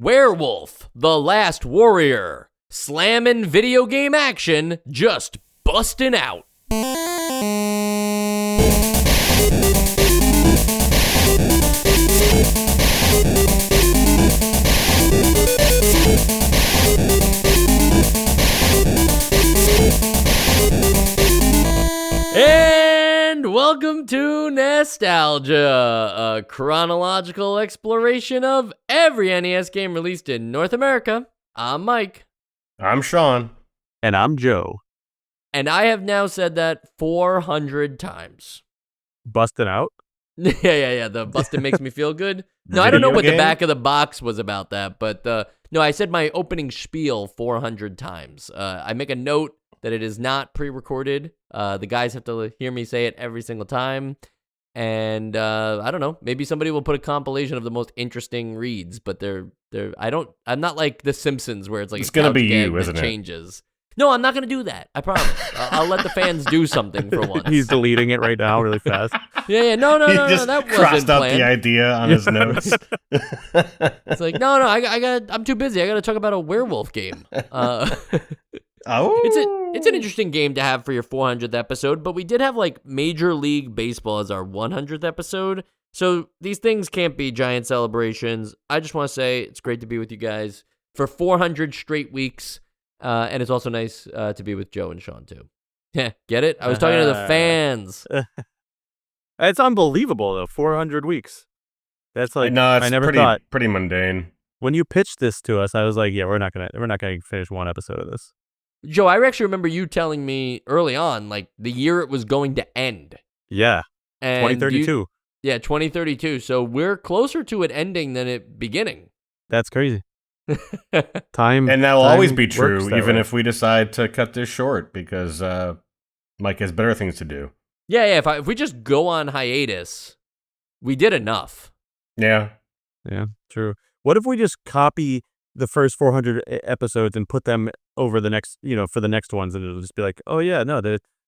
Werewolf, The Last Warrior. Slamming video game action, just busting out. And welcome to Nostalgia, a chronological exploration of every NES game released in North America. I'm Mike. I'm Sean. And I'm Joe. And I have now said that 400 times. Busting out? Yeah. The busting makes me feel good. No, I don't know what the back of the box was about that, but no, I said my opening spiel 400 times. I make a note that it is not pre-recorded. The guys have to hear me say it every single time. And I don't know, maybe somebody will put a compilation of the most interesting reads, but I'm not like The Simpsons where it's like it's gonna be you, isn't it? Changes. No, I'm not gonna do that. I promise. I'll let the fans do something for once. He's deleting it right now, really fast. Yeah. No. He just that wasn't crossed out planned. the idea on his notes. It's like no. I'm too busy. I got to talk about a werewolf game. Oh, it's an interesting game to have for your 400th episode, but we did have like Major League Baseball as our 100th episode, so these things can't be giant celebrations. I just want to say it's great to be with you guys for 400 straight weeks, and it's also nice to be with Joe and Sean too. Yeah, get it? I was talking to the fans. It's unbelievable though. 400 weeks. That's like no, it's I never thought. Pretty mundane. When you pitched this to us, I was like, yeah, we're not gonna finish one episode of this. Joe, I actually remember you telling me early on, like, the year it was going to end. Yeah, and 2032. 2032. So we're closer to it ending than it beginning. That's crazy. Time. And that will always be true, works that even way. if we decide to cut this short, because Mike has better things to do. Yeah. If we just go on hiatus, we did enough. Yeah, True. What if we just copy the first 400 episodes and put them over the next, for the next ones, and it'll just be like, oh yeah, no,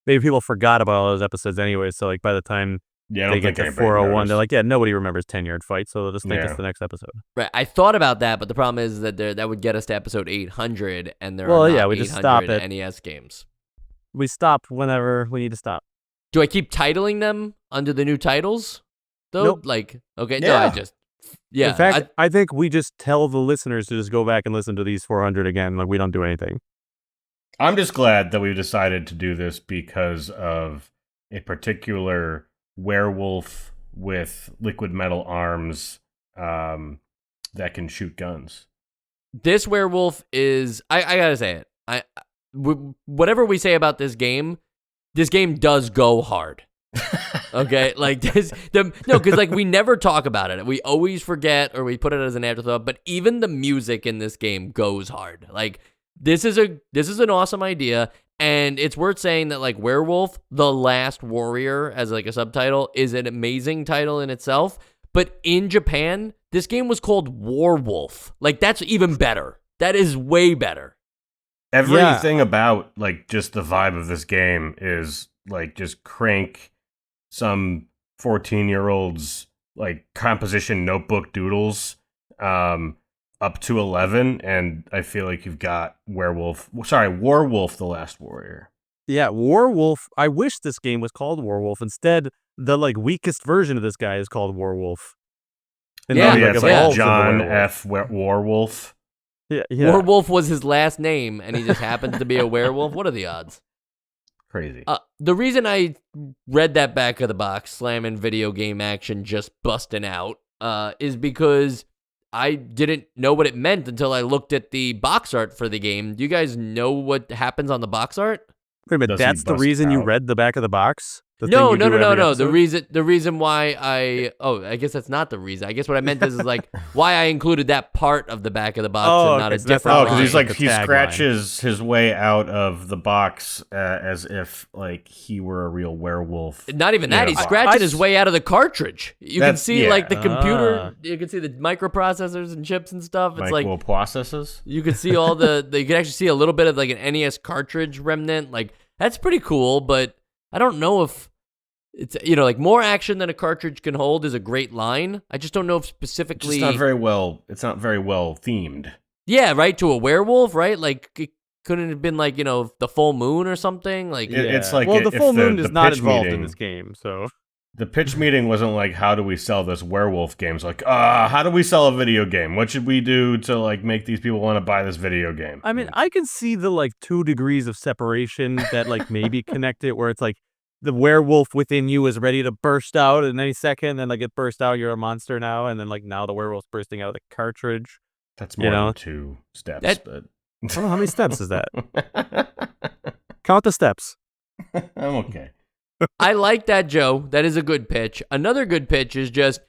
maybe people forgot about all those episodes anyway. So like by the time they get to 401, they're like, yeah, nobody remembers 10-yard fight, so they'll just think it's the next episode. Right. I thought about that, but the problem is that that would get us to episode 800, and there are not we just stop at NES games. We stop whenever we need to stop. Do I keep titling them under the new titles? Though, Nope. Like, okay, Yeah. no, I just. Yeah, In fact, I think we just tell the listeners to just go back and listen to these 400 again. Like we don't do anything. I'm just glad that we've decided to do this because of a particular werewolf with liquid metal arms that can shoot guns. This werewolf is. I gotta say it. Whatever we say about this game does go hard. Okay, like this. Because like we never talk about it. We always forget or we put it as an afterthought. But even the music in this game goes hard. Like this is an awesome idea, and it's worth saying that like Werewolf, The Last Warrior, as like a subtitle, is an amazing title in itself. But in Japan, this game was called Werewolf. Like that's even better. That is way better. Everything about like just the vibe of this game is like just crank some 14-year-old's like composition notebook doodles up to 11, and I feel like you've got Werewolf, The Last Warrior. Yeah, Werewolf. I wish this game was called Werewolf. Instead, the like weakest version of this guy is called Werewolf. And Yeah, then, it's evolves like into John Werewolf. F. Werewolf. Yeah. Werewolf was his last name, and he just happens to be a werewolf. What are the odds? Crazy. The reason I read that back of the box, slamming video game action, just busting out, is because I didn't know what it meant until I looked at the box art for the game. Do you guys know what happens on the box art? Wait a minute, Does he that's the bust reason you out? read the back of the box? No. The The reason why I guess that's not the reason. I guess what I meant is like why I included that part of the back of the box and not a so that's different Oh, line. because he tagline. scratches his way out of the box as if like he were a real werewolf. Not even that. Yeah. He's scratching his way out of the cartridge. You can see like the Ah. computer. You can see the microprocessors and chips and stuff. It's like processes. you could see all you can actually see a little bit of like an NES cartridge remnant. Like that's pretty cool, but I don't know if it's, you know, like more action than a cartridge can hold is a great line. I just don't know if specifically. It's not very well themed. Yeah, right. To a werewolf, right? Like, it couldn't have been like, you know, the full moon or something. Like, It's like, well, the full moon the is not pitch involved meeting, in this game, so. The pitch meeting wasn't like, how do we sell this werewolf game? It's like, how do we sell a video game? What should we do to like make these people want to buy this video game? I mean, I can see the like 2 degrees of separation that like maybe connect it, where it's like the werewolf within you is ready to burst out in any second, and like it bursts out, you're a monster now, and then like now the werewolf's bursting out of the cartridge. That's more than 2 steps, but I don't know how many steps is that. Count the steps. I'm okay. I like that, Joe. That is a good pitch. Another good pitch is just,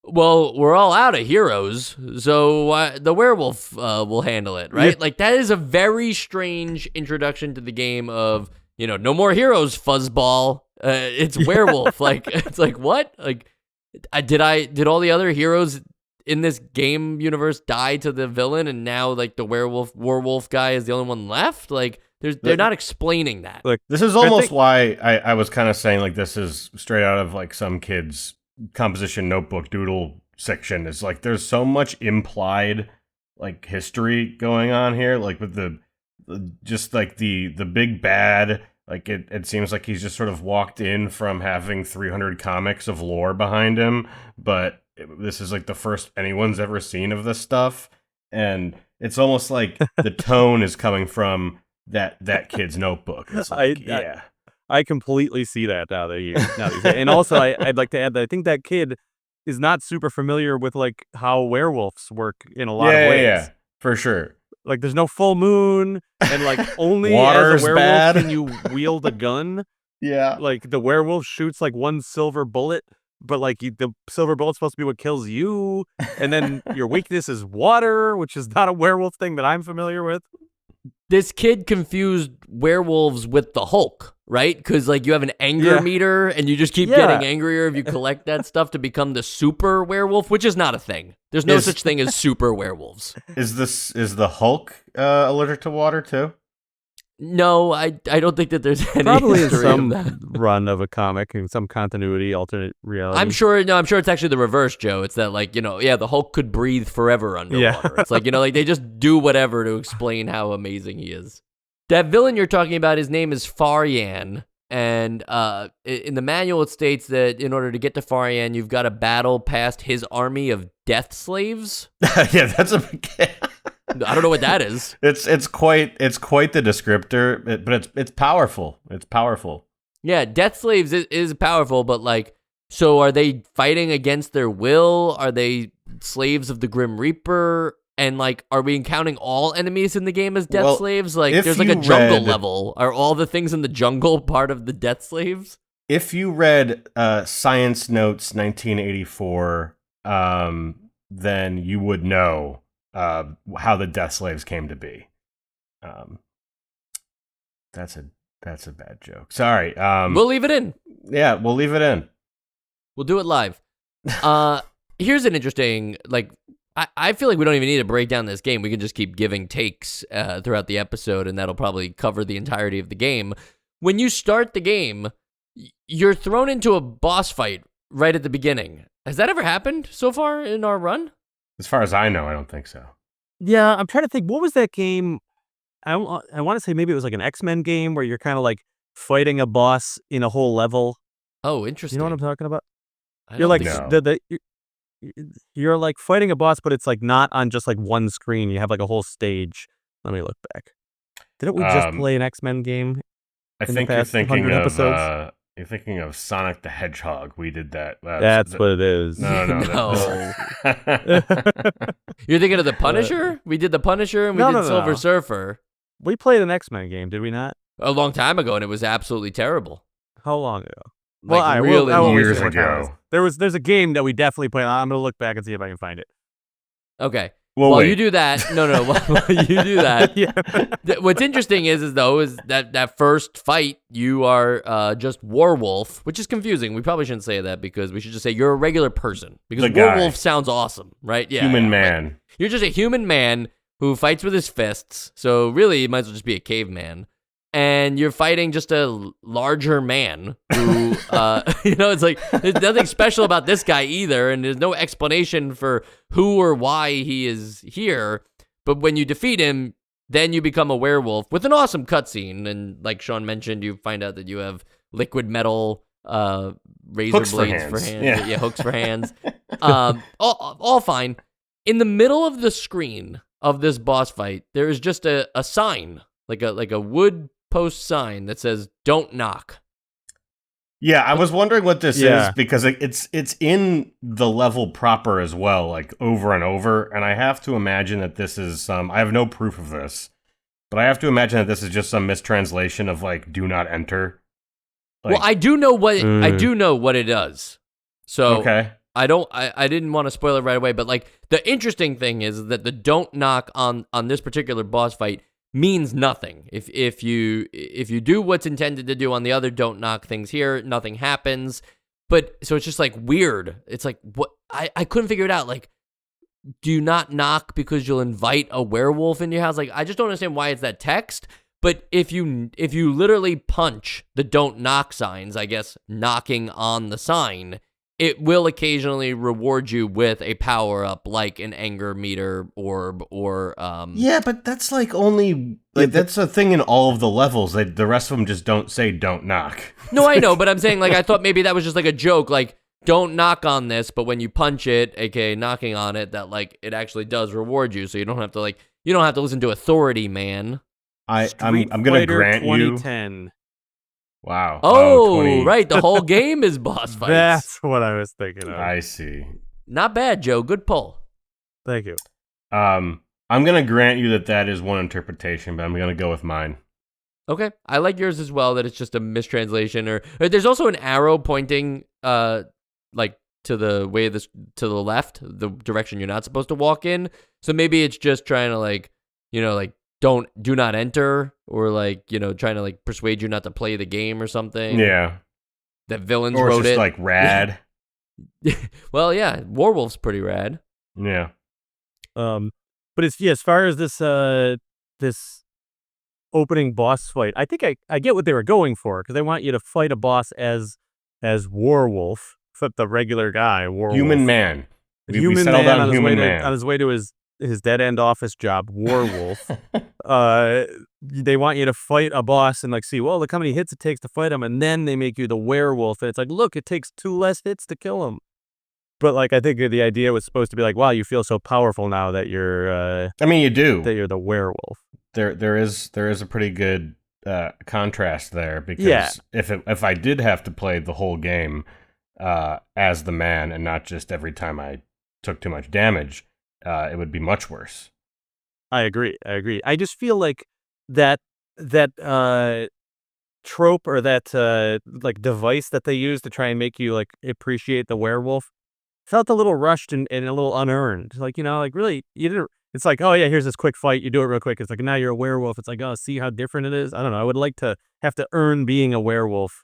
well, we're all out of heroes, so the werewolf will handle it, right? Yeah. Like, that is a very strange introduction to the game of, you know, no more heroes, fuzzball. It's werewolf. Like, it's like, what? Like, did all the other heroes in this game universe die to the villain, and now like the werewolf guy is the only one left? Like, they're not explaining that. Look, this is almost why I was kind of saying like this is straight out of like some kid's composition notebook doodle section. It's like there's so much implied like history going on here, like with the just like the big bad. Like it seems like he's just sort of walked in from having 300 comics of lore behind him, but this is like the first anyone's ever seen of this stuff, and it's almost like the tone is coming from that kid's notebook. It's like, I completely see that now that you say it. And also I'd like to add that I think that kid is not super familiar with like how werewolves work in a lot of ways. Yeah, for sure. Like there's no full moon, and like only Water's as a werewolf bad. can you wield a gun. Yeah. Like the werewolf shoots like one silver bullet, but like the silver bullet's supposed to be what kills you, and then your weakness is water, which is not a werewolf thing that I'm familiar with. This kid confused werewolves with the Hulk, right? Because like you have an anger meter, and you just keep getting angrier if you collect that stuff to become the super werewolf, which is not a thing. There's no such thing as super werewolves. Is the Hulk allergic to water too? No, I don't think that there's any Probably in history of that. some run of a comic in some continuity, alternate reality. I'm sure it's actually the reverse, Joe. It's that like, you know, the Hulk could breathe forever underwater. It's like, you know, like they just do whatever to explain how amazing he is. That villain you're talking about, his name is Faryan, and in the manual it states that in order to get to Faryan, you've got to battle past his army of death slaves. Yeah, that's a. I don't know what that is. It's quite the descriptor, but it's powerful. It's powerful. Yeah, death slaves is powerful, but like, so are they fighting against their will? Are they slaves of the Grim Reaper? And like, are we counting all enemies in the game as death slaves? Like, there's like a jungle level. Are all the things in the jungle part of the death slaves? If you read Science Notes 1984, then you would know how the death slaves came to be. That's a bad joke. Sorry. We'll leave it in. Yeah, we'll leave it in. We'll do it live. Here's an interesting, like, I feel like we don't even need to break down this game. We can just keep giving takes throughout the episode, and that'll probably cover the entirety of the game. When you start the game, you're thrown into a boss fight right at the beginning. Has that ever happened so far in our run? As far as I know, I don't think so. Yeah, I'm trying to think. What was that game? I want to say maybe it was like an X-Men game where you're kind of like fighting a boss in a whole level. Oh, interesting. You know what I'm talking about? You're like you're like fighting a boss, but it's like not on just like one screen. You have like a whole stage. Let me look back. Didn't we just play an X-Men game? I think you're thinking of you're thinking of Sonic the Hedgehog. We did that. That's what it is. No. You're thinking of the Punisher? We did the Punisher and we did Silver Surfer. We played an X-Men game, did we not? A long time ago, and it was absolutely terrible. How long ago? Like years ago. There's a game that we definitely played. I'm gonna look back and see if I can find it. Okay. Well, you do that. No. While you do that. What's interesting is that first fight, you are just Werewolf, which is confusing. We probably shouldn't say that because we should just say you're a regular person because Werewolf sounds awesome, right? Yeah. Human man. Right? You're just a human man who fights with his fists. So really, you might as well just be a caveman. and you're fighting just a larger man who, it's like there's nothing special about this guy either, and there's no explanation for who or why he is here. But when you defeat him, then you become a werewolf with an awesome cutscene, and like Sean mentioned, you find out that you have liquid metal razor Hooks blades for hands. Yeah, hooks for hands. All fine. In the middle of the screen of this boss fight, there is just a sign, like a wood post sign that says "Don't knock." Yeah, I was wondering what this is because it's in the level proper as well, like over and over. And I have to imagine that this is some. I have no proof of this, but I have to imagine that this is just some mistranslation of like "Do not enter." Like, well, I do know what it does. So okay. I didn't want to spoil it right away, but like the interesting thing is that the "Don't knock" on this particular boss fight means nothing. If you do what's intended to do on the other "Don't knock" things here, nothing happens. But so it's just like weird. It's like what I couldn't figure it out. Like, do you not knock because you'll invite a werewolf in your house? Like, I just don't understand why it's that text. But if you literally punch the "Don't knock" signs, I guess knocking on the sign, it will occasionally reward you with a power-up like an anger meter orb or... Yeah, but that's like only... Like, that's a thing in all of the levels. The rest of them just don't say "Don't knock." No, I know, but I'm saying, like, I thought maybe that was just like a joke, like, don't knock on this, but when you punch it, aka knocking on it, that, like, it actually does reward you, so you don't have to, like... You don't have to listen to authority, man. I'm going to grant 2010. you... Wow. Oh, right. The whole game is boss fights. That's what I was thinking of. I see. Not bad, Joe. Good pull. Thank you. I'm going to grant you that is one interpretation, but I'm going to go with mine. Okay. I like yours as well, that it's just a mistranslation. Or there's also an arrow pointing like to the way to the left, the direction you're not supposed to walk in. So maybe it's just trying to like do not enter, or like, trying to like persuade you not to play the game or something. Yeah. That villains or wrote it's just it. like rad. Well, yeah, Werewolf's pretty rad. Yeah. But as far as this opening boss fight, I think I get what they were going for, because they want you to fight a boss as Werewolf, the regular guy, Werewolf. Human man. We settled on human man. On his way to his dead-end office job, Werewolf. They want you to fight a boss and like see, well, look how many hits it takes to fight him, and then they make you the werewolf, and it's like, look, it takes 2 less hits to kill him. But like, I think the idea was supposed to be like, wow, you feel so powerful now that you're. I mean, you do. That you're the werewolf. There is a pretty good contrast there, because if I did have to play the whole game as the man and not just every time I took too much damage, it would be much worse. I agree. I just feel like that trope, or that like device that they use to try and make you like appreciate the werewolf, felt a little rushed and a little unearned. Like, like really, you didn't. It's like, oh yeah, here's this quick fight. You do it real quick. It's like, now you're a werewolf. It's like, oh, see how different it is. I don't know. I would like to have to earn being a werewolf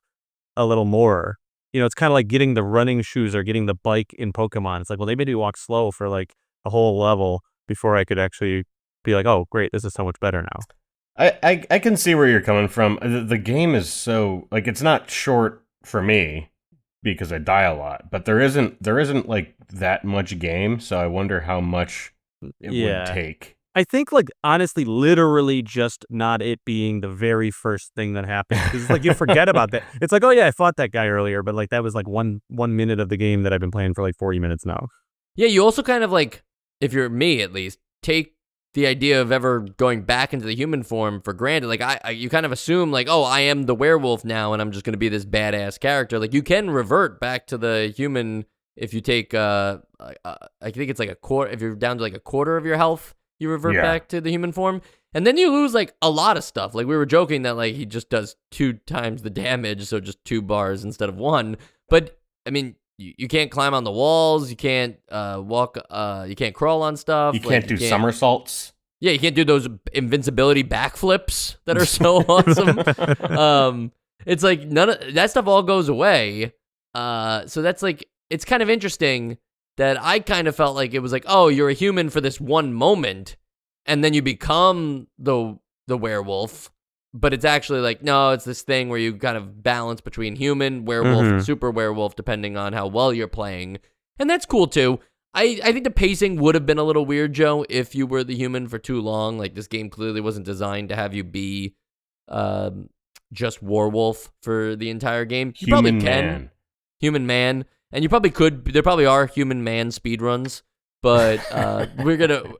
a little more. It's kind of like getting the running shoes or getting the bike in Pokemon. It's like, well, they made me walk slow for like a whole level before I could actually be like, oh, great, this is so much better now. I can see where you're coming from. The game is so, like, it's not short for me because I die a lot, but there isn't like that much game, so I wonder how much it would take. I think, like, honestly, literally just not it being the very first thing that happened. Because it's like you forget about that. It's like, oh yeah, I fought that guy earlier, but like that was like one minute of the game that I've been playing for like 40 minutes now. Yeah, you also kind of like, if you're me at least, take the idea of ever going back into the human form for granted. Like, you kind of assume, like, oh, I am the werewolf now, and I'm just going to be this badass character. Like, you can revert back to the human if you take, I think it's like a quarter, if you're down to like a quarter of your health, you revert back to the human form. And then you lose, like, a lot of stuff. Like, we were joking that, like, he just does 2 times the damage, so just 2 bars instead of 1. But, I mean, you can't climb on the walls. You can't walk. You can't crawl on stuff. You can't do somersaults. Yeah, you can't do those invincibility backflips that are so awesome. It's like none of that stuff all goes away. So that's like, it's kind of interesting that I kind of felt like it was like, oh, you're a human for this one moment, and then you become the werewolf, but it's actually like, no, it's this thing where you kind of balance between human, werewolf, and super werewolf, depending on how well you're playing. And that's cool, too. I think the pacing would have been a little weird, Joe, if you were the human for too long. Like, this game clearly wasn't designed to have you be just werewolf for the entire game. You probably can. Human man. And you probably could. There probably are human man speedruns. But we're going to,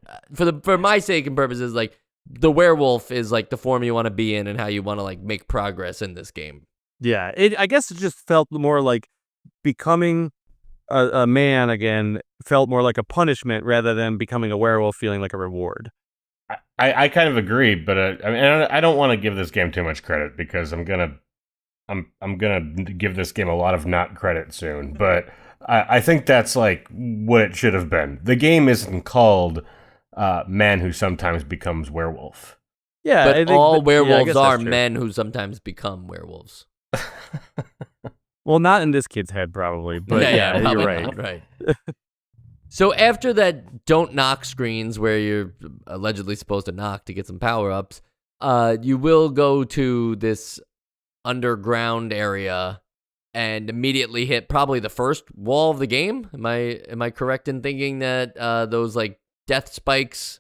for my sake and purposes, like, the werewolf is, like, the form you want to be in and how you want to, like, make progress in this game. Yeah, I guess it just felt more like becoming a man again felt more like a punishment rather than becoming a werewolf feeling like a reward. I kind of agree, but I mean, I don't want to give this game too much credit because I'm gonna give this game a lot of not credit soon. But I think that's like what it should have been. The game isn't called Man Who Sometimes Becomes Werewolf. Yeah, but all werewolves are men who sometimes become werewolves. Well, not in this kid's head, probably, but yeah you're right. Not, right. So after that don't knock screens where you're allegedly supposed to knock to get some power-ups, you will go to this underground area and immediately hit probably the first wall of the game. Am I correct in thinking that those like death spikes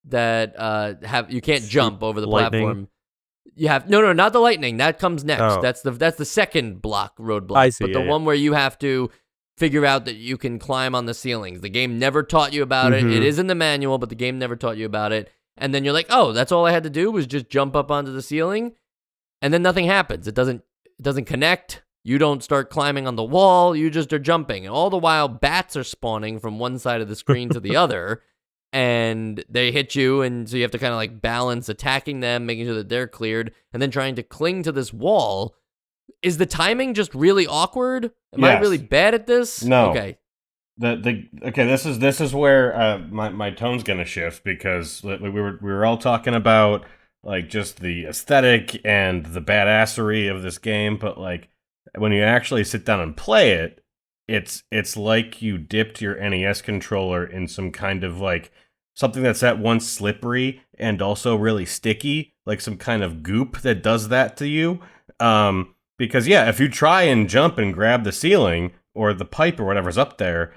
that you can't jump over the platform? You have no, not the lightning. That comes next. Oh. That's the second roadblock. I see, but the one where you have to figure out that you can climb on the ceilings. The game never taught you about it. It is in the manual, but the game never taught you about it. And then you're like, oh, that's all I had to do was just jump up onto the ceiling, and then nothing happens. It doesn't connect. You don't start climbing on the wall. You just are jumping, and all the while bats are spawning from one side of the screen to the other. And they hit you, and so you have to kind of like balance attacking them, making sure that they're cleared, and then trying to cling to this wall. Is the timing just really awkward? Am I really bad at this? No. Okay. Okay. This is where my tone's gonna shift because we were all talking about like just the aesthetic and the badassery of this game, but like when you actually sit down and play it, it's like you dipped your NES controller in some kind of like something that's at once slippery and also really sticky, like some kind of goop that does that to you. Because yeah, if you try and jump and grab the ceiling or the pipe or whatever's up there,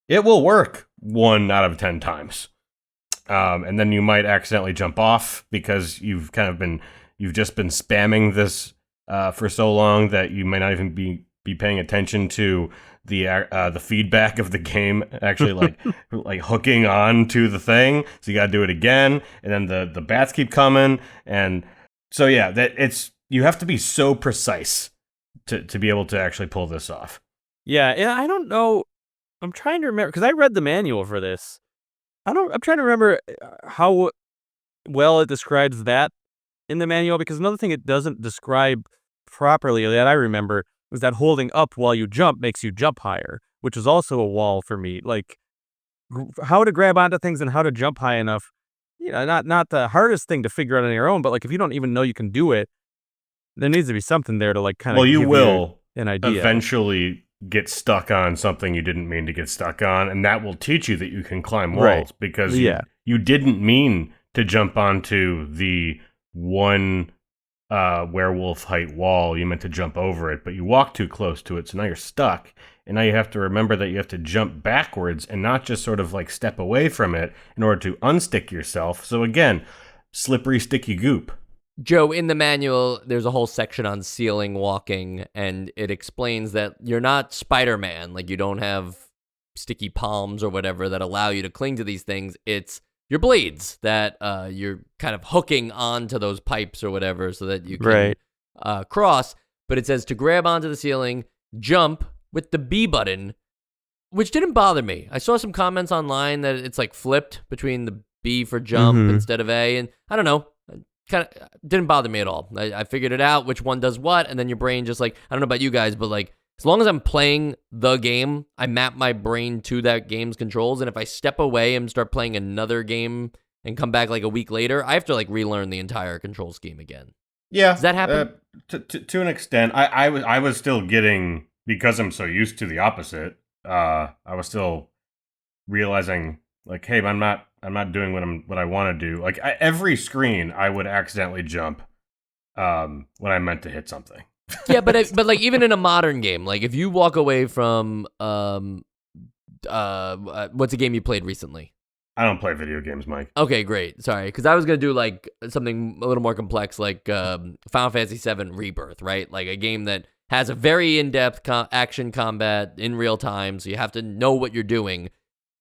it will work 1 out of 10 times. And then you might accidentally jump off because you've just been spamming this for so long that you may not even be paying attention to the feedback of the game actually like hooking on to the thing. So you got to do it again, and then the bats keep coming, and so yeah, you have to be so precise to be able to actually pull this off. Yeah, I don't know. I'm trying to remember because I read the manual for this. I'm trying to remember how well it describes that in the manual, because another thing it doesn't describe properly that I remember was that holding up while you jump makes you jump higher, which is also a wall for me. Like how to grab onto things and how to jump high enough, not the hardest thing to figure out on your own, but like if you don't even know you can do it, there needs to be something there to like kind of you will an idea. Eventually get stuck on something you didn't mean to get stuck on, and that will teach you that you can climb walls because you didn't mean to jump onto the one werewolf height wall. You meant to jump over it, but you walked too close to it, so now you're stuck, and now you have to remember that you have to jump backwards and not just sort of like step away from it in order to unstick yourself. So again, slippery, sticky goop. Joe, in the manual, there's a whole section on ceiling walking, and it explains that you're not Spider-Man. Like, you don't have sticky palms or whatever that allow you to cling to these things. It's your blades that you're kind of hooking onto those pipes or whatever so that you can cross. But it says to grab onto the ceiling, jump with the B button, which didn't bother me. I saw some comments online that it's like flipped between the B for jump instead of A, and I don't know. Kind of didn't bother me at all. I figured it out, which one does what, and then your brain just like, I don't know about you guys, but like, as long as I'm playing the game, I map my brain to that game's controls, and if I step away and start playing another game and come back like a week later, I have to like relearn the entire control scheme again. Yeah. Does that happen? To an extent. I was still getting, because I'm so used to the opposite, I was still realizing like, hey, I'm not doing what I want to do. Like every screen I would accidentally jump when I meant to hit something. Yeah, but like even in a modern game, like if you walk away from what's a game you played recently? I don't play video games, Mike. Okay, great. Sorry, because I was gonna do like something a little more complex, like Final Fantasy VII Rebirth, right? Like a game that has a very in-depth action combat in real time, so you have to know what you're doing.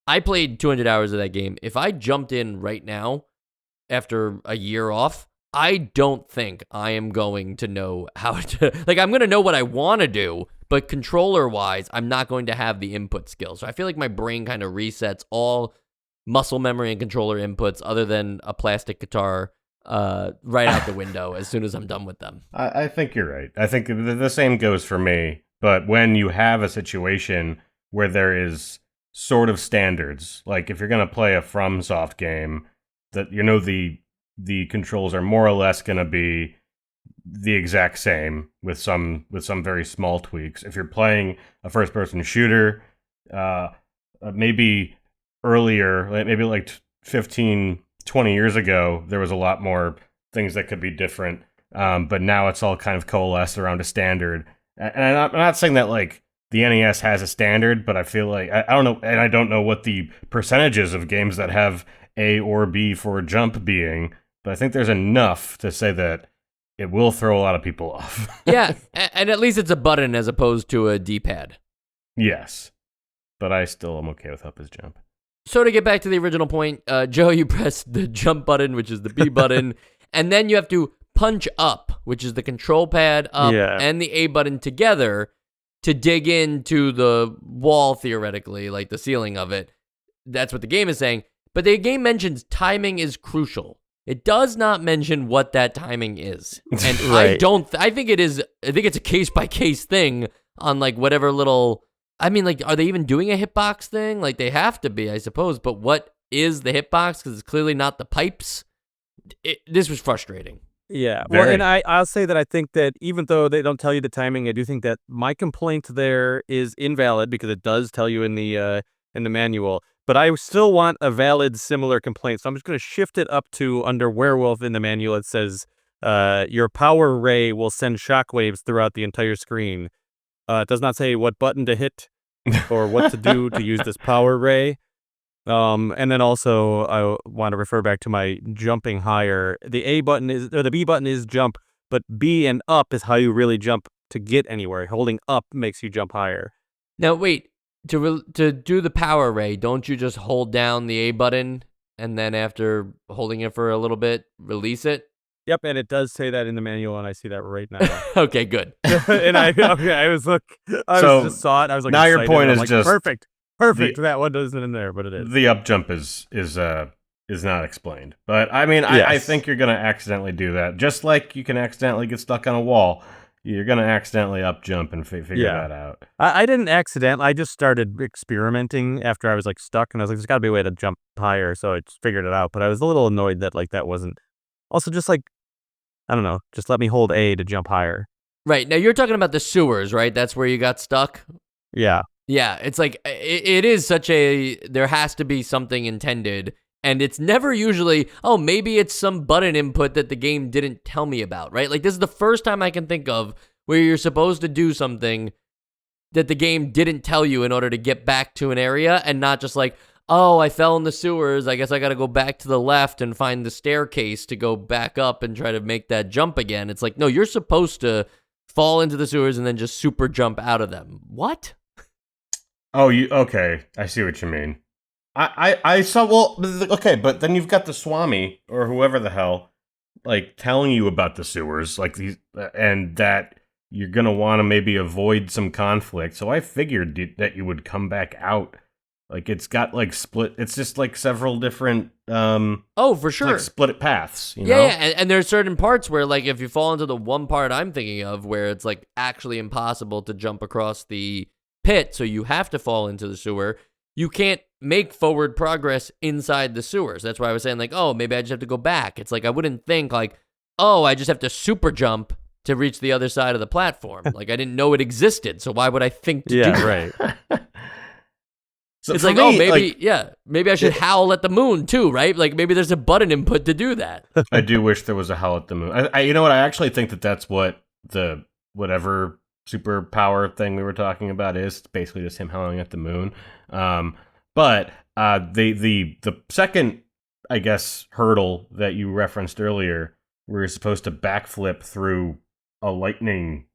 I played 200 hours of that game. If I jumped in right now after a year off, I don't think I am going to know how to, like, I'm going to know what I want to do, but controller-wise, I'm not going to have the input skills. So I feel like my brain kind of resets all muscle memory and controller inputs other than a plastic guitar right out the window as soon as I'm done with them. I think you're right. I think the same goes for me. But when you have a situation where there is sort of standards, like if you're going to play a FromSoft game, that the controls are more or less going to be the exact same with some very small tweaks. If you're playing a first-person shooter, maybe earlier, maybe like 15, 20 years ago, there was a lot more things that could be different. But now it's all kind of coalesced around a standard. And I'm not saying that like the NES has a standard, but I feel like I don't know, and I don't know what the percentages of games that have A or B for jump being, but I think there's enough to say that it will throw a lot of people off. Yeah, and at least it's a button as opposed to a D-pad. Yes, but I still am okay with up as jump. So to get back to the original point, Joe, you press the jump button, which is the B button, and then you have to punch up, which is the control pad up, and the A button together to dig into the wall, theoretically, like the ceiling of it. That's what the game is saying. But the game mentions timing is crucial. It does not mention what that timing is. And Right. I think it's a case-by-case thing on like whatever little, I mean, like, are they even doing a hitbox thing? Like, they have to be, I suppose. But what is the hitbox? Because it's clearly not the pipes. This was frustrating. Yeah, Very. well, and I'll say that I think that even though they don't tell you the timing, I do think that my complaint there is invalid because it does tell you in the manual. But I still want a valid similar complaint, so I'm just going to shift it up to under Werewolf in the manual. It says your power ray will send shockwaves throughout the entire screen. It does not say what button to hit or what to do to use this power ray. And then also I want to refer back to my jumping higher. The B button is jump, but B and up is how you really jump to get anywhere. Holding up makes you jump higher. Now, wait, to do the power ray, don't you just hold down the A button and then after holding it for a little bit, release it? Yep, and it does say that in the manual, and I see that right now. Okay, good. And I just saw it. I was like, now your excited, point and I'm is like, just perfect. That one isn't in there, but it is. the up jump is not explained. But I mean, Yes. I think you're gonna accidentally do that, just like you can accidentally get stuck on a wall. You're gonna accidentally up jump and figure that out. I didn't accidentally. I just started experimenting after I was like stuck, and I was like, "There's got to be a way to jump higher." So I just figured it out. But I was a little annoyed that like that wasn't. Also, just like I don't know, just let me hold A to jump higher. Right, now you're talking about the sewers, right? That's where you got stuck? Yeah. Yeah, it's like, it is such a, there has to be something intended, and it's never usually, oh, maybe it's some button input that the game didn't tell me about, right? Like, this is the first time I can think of where you're supposed to do something that the game didn't tell you in order to get back to an area, and not just like, oh, I fell in the sewers, I guess I gotta go back to the left and find the staircase to go back up and try to make that jump again. It's like, no, you're supposed to fall into the sewers and then just super jump out of them. What? Oh, okay. I see what you mean. I saw. Well, okay, but then you've got the Swami or whoever the hell, like telling you about the sewers, like these, and that you're gonna want to maybe avoid some conflict. So I figured that you would come back out. Like it's got like split. It's just like several different. Oh, for sure. Like split paths. You Yeah, know? yeah, and there's certain parts where, like, if you fall into the one part I'm thinking of, where it's like actually impossible to jump across the pit, so you have to fall into the sewer. You can't make forward progress inside the sewers. That's why I was saying, like, oh, maybe I just have to go back. It's like I wouldn't think like, oh, I just have to super jump to reach the other side of the platform. Like I didn't know it existed, so why would I think to do that? Right. So it's for like, me, oh, maybe, like, maybe I should howl at the moon too, right? Like maybe there's a button input to do that. I do wish there was a howl at the moon. You know what? I actually think that's what the whatever superpower thing we were talking about is. It's basically just him howling at the moon. But the second, I guess, hurdle that you referenced earlier, where you're supposed to backflip through a lightning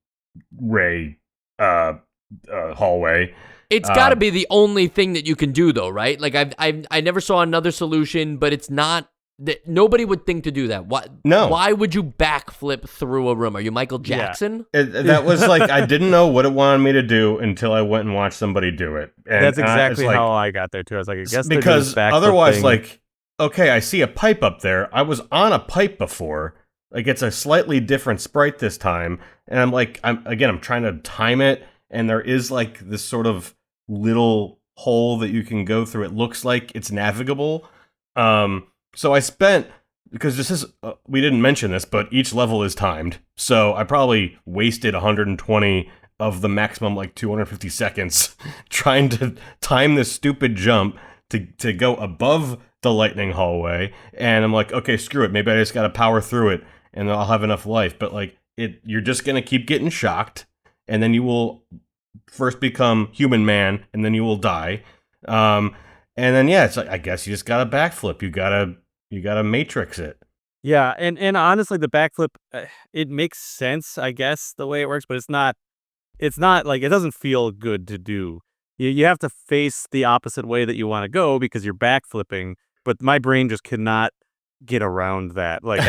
ray hallway. It's got to be the only thing that you can do, though, right? Like I never saw another solution, but it's not that nobody would think to do that. Why? No. Why would you backflip through a room? Are you Michael Jackson? That was like I didn't know what it wanted me to do until I went and watched somebody do it. And that's exactly how I got there too. I was like, I guess because otherwise, like, okay, I see a pipe up there. I was on a pipe before. Like it's a slightly different sprite this time, and I'm trying to time it, and there is like this sort of little hole that you can go through. It looks like it's navigable. So I spent, because this is, we didn't mention this, but each level is timed. So I probably wasted 120 of the maximum like 250 seconds trying to time this stupid jump to go above the lightning hallway. And I'm like, okay, screw it. Maybe I just got to power through it and I'll have enough life. But like you're just going to keep getting shocked, and then you will first become human man, and then you will die. And then it's like, I guess you just got to backflip. You gotta matrix it. Yeah, and honestly, the backflip, it makes sense, I guess, the way it works, but it's not like, it doesn't feel good to do. You have to face the opposite way that you want to go because you're backflipping, but my brain just cannot get around that. Like,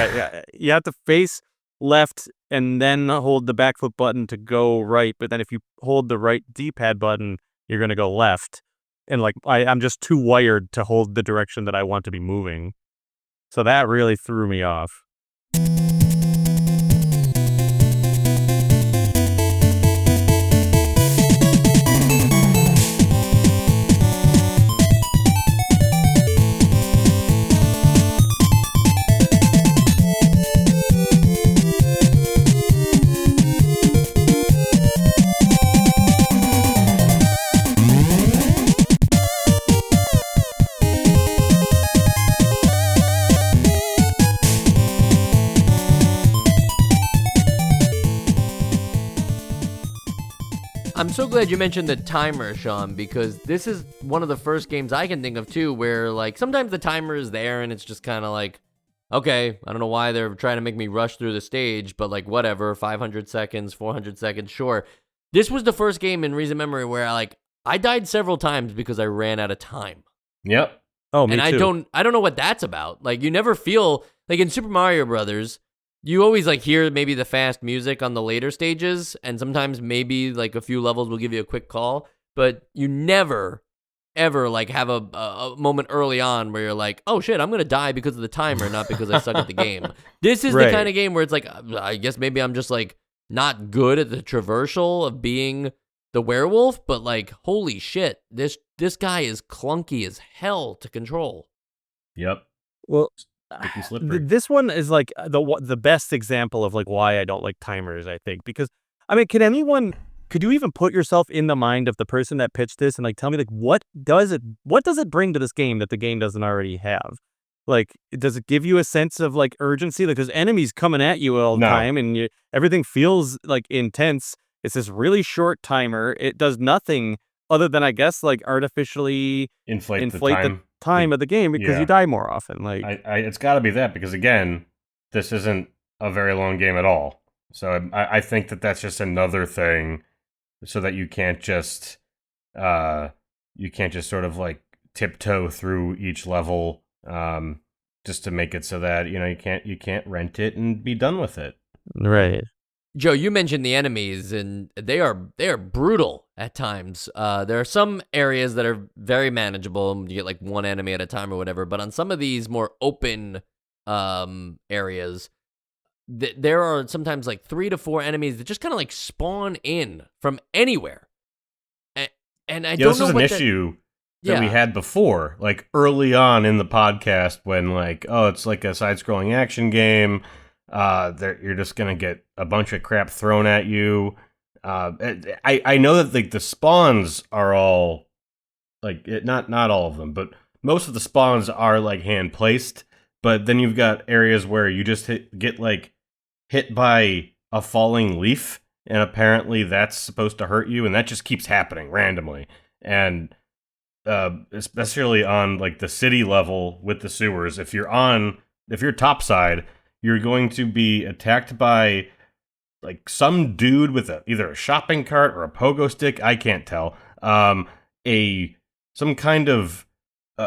you have to face left and then hold the backflip button to go right, but then if you hold the right D-pad button, you're going to go left. And like, I'm just too wired to hold the direction that I want to be moving. So that really threw me off. I'm so glad you mentioned the timer, Sean, because this is one of the first games I can think of, too, where, like, sometimes the timer is there and it's just kind of like, okay, I don't know why they're trying to make me rush through the stage, but, like, whatever, 500 seconds, 400 seconds, sure. This was the first game in recent memory where, I died several times because I ran out of time. Yep. Oh, me too. I don't know what that's about. Like, you never feel, like, in Super Mario Brothers, you always like hear maybe the fast music on the later stages, and sometimes maybe like a few levels will give you a quick call, but you never ever like have a moment early on where you're like, oh shit, I'm gonna die because of the timer, not because I suck at the game. This is the kind of game where it's like, I guess maybe I'm just like not good at the traversal of being the werewolf, but like, holy shit, this guy is clunky as hell to control. Yep. Well, this one is like the best example of like why I don't like timers, I think, because I mean, could you even put yourself in the mind of the person that pitched this and like tell me like what does it bring to this game that the game doesn't already have? Like, does it give you a sense of like urgency? Like, there's enemies coming at you all the time, and everything feels like intense. It's this really short timer. It does nothing other than, I guess, like artificially inflate the time of the game because you die more often. Like, it's got to be that, because again, this isn't a very long game at all. So I think that's just another thing, so that you can't just sort of like tiptoe through each level, just to make it so that you can't rent it and be done with it. Right. Joe, you mentioned the enemies, and they are brutal at times. There are some areas that are very manageable. You get like one enemy at a time or whatever. But on some of these more open areas, there are sometimes like 3 to 4 enemies that just kind of like spawn in from anywhere. And I don't know this is an issue that we had before, like early on in the podcast, when like, oh, it's like a side-scrolling action game. You're just gonna get a bunch of crap thrown at you. I know that the spawns are all not all of them, but most of the spawns are like hand placed. But then you've got areas where you just get like hit by a falling leaf, and apparently that's supposed to hurt you, and that just keeps happening randomly. And especially on like the city level with the sewers, if you're topside, you're going to be attacked by like some dude with either a shopping cart or a pogo stick. I can't tell. Some kind of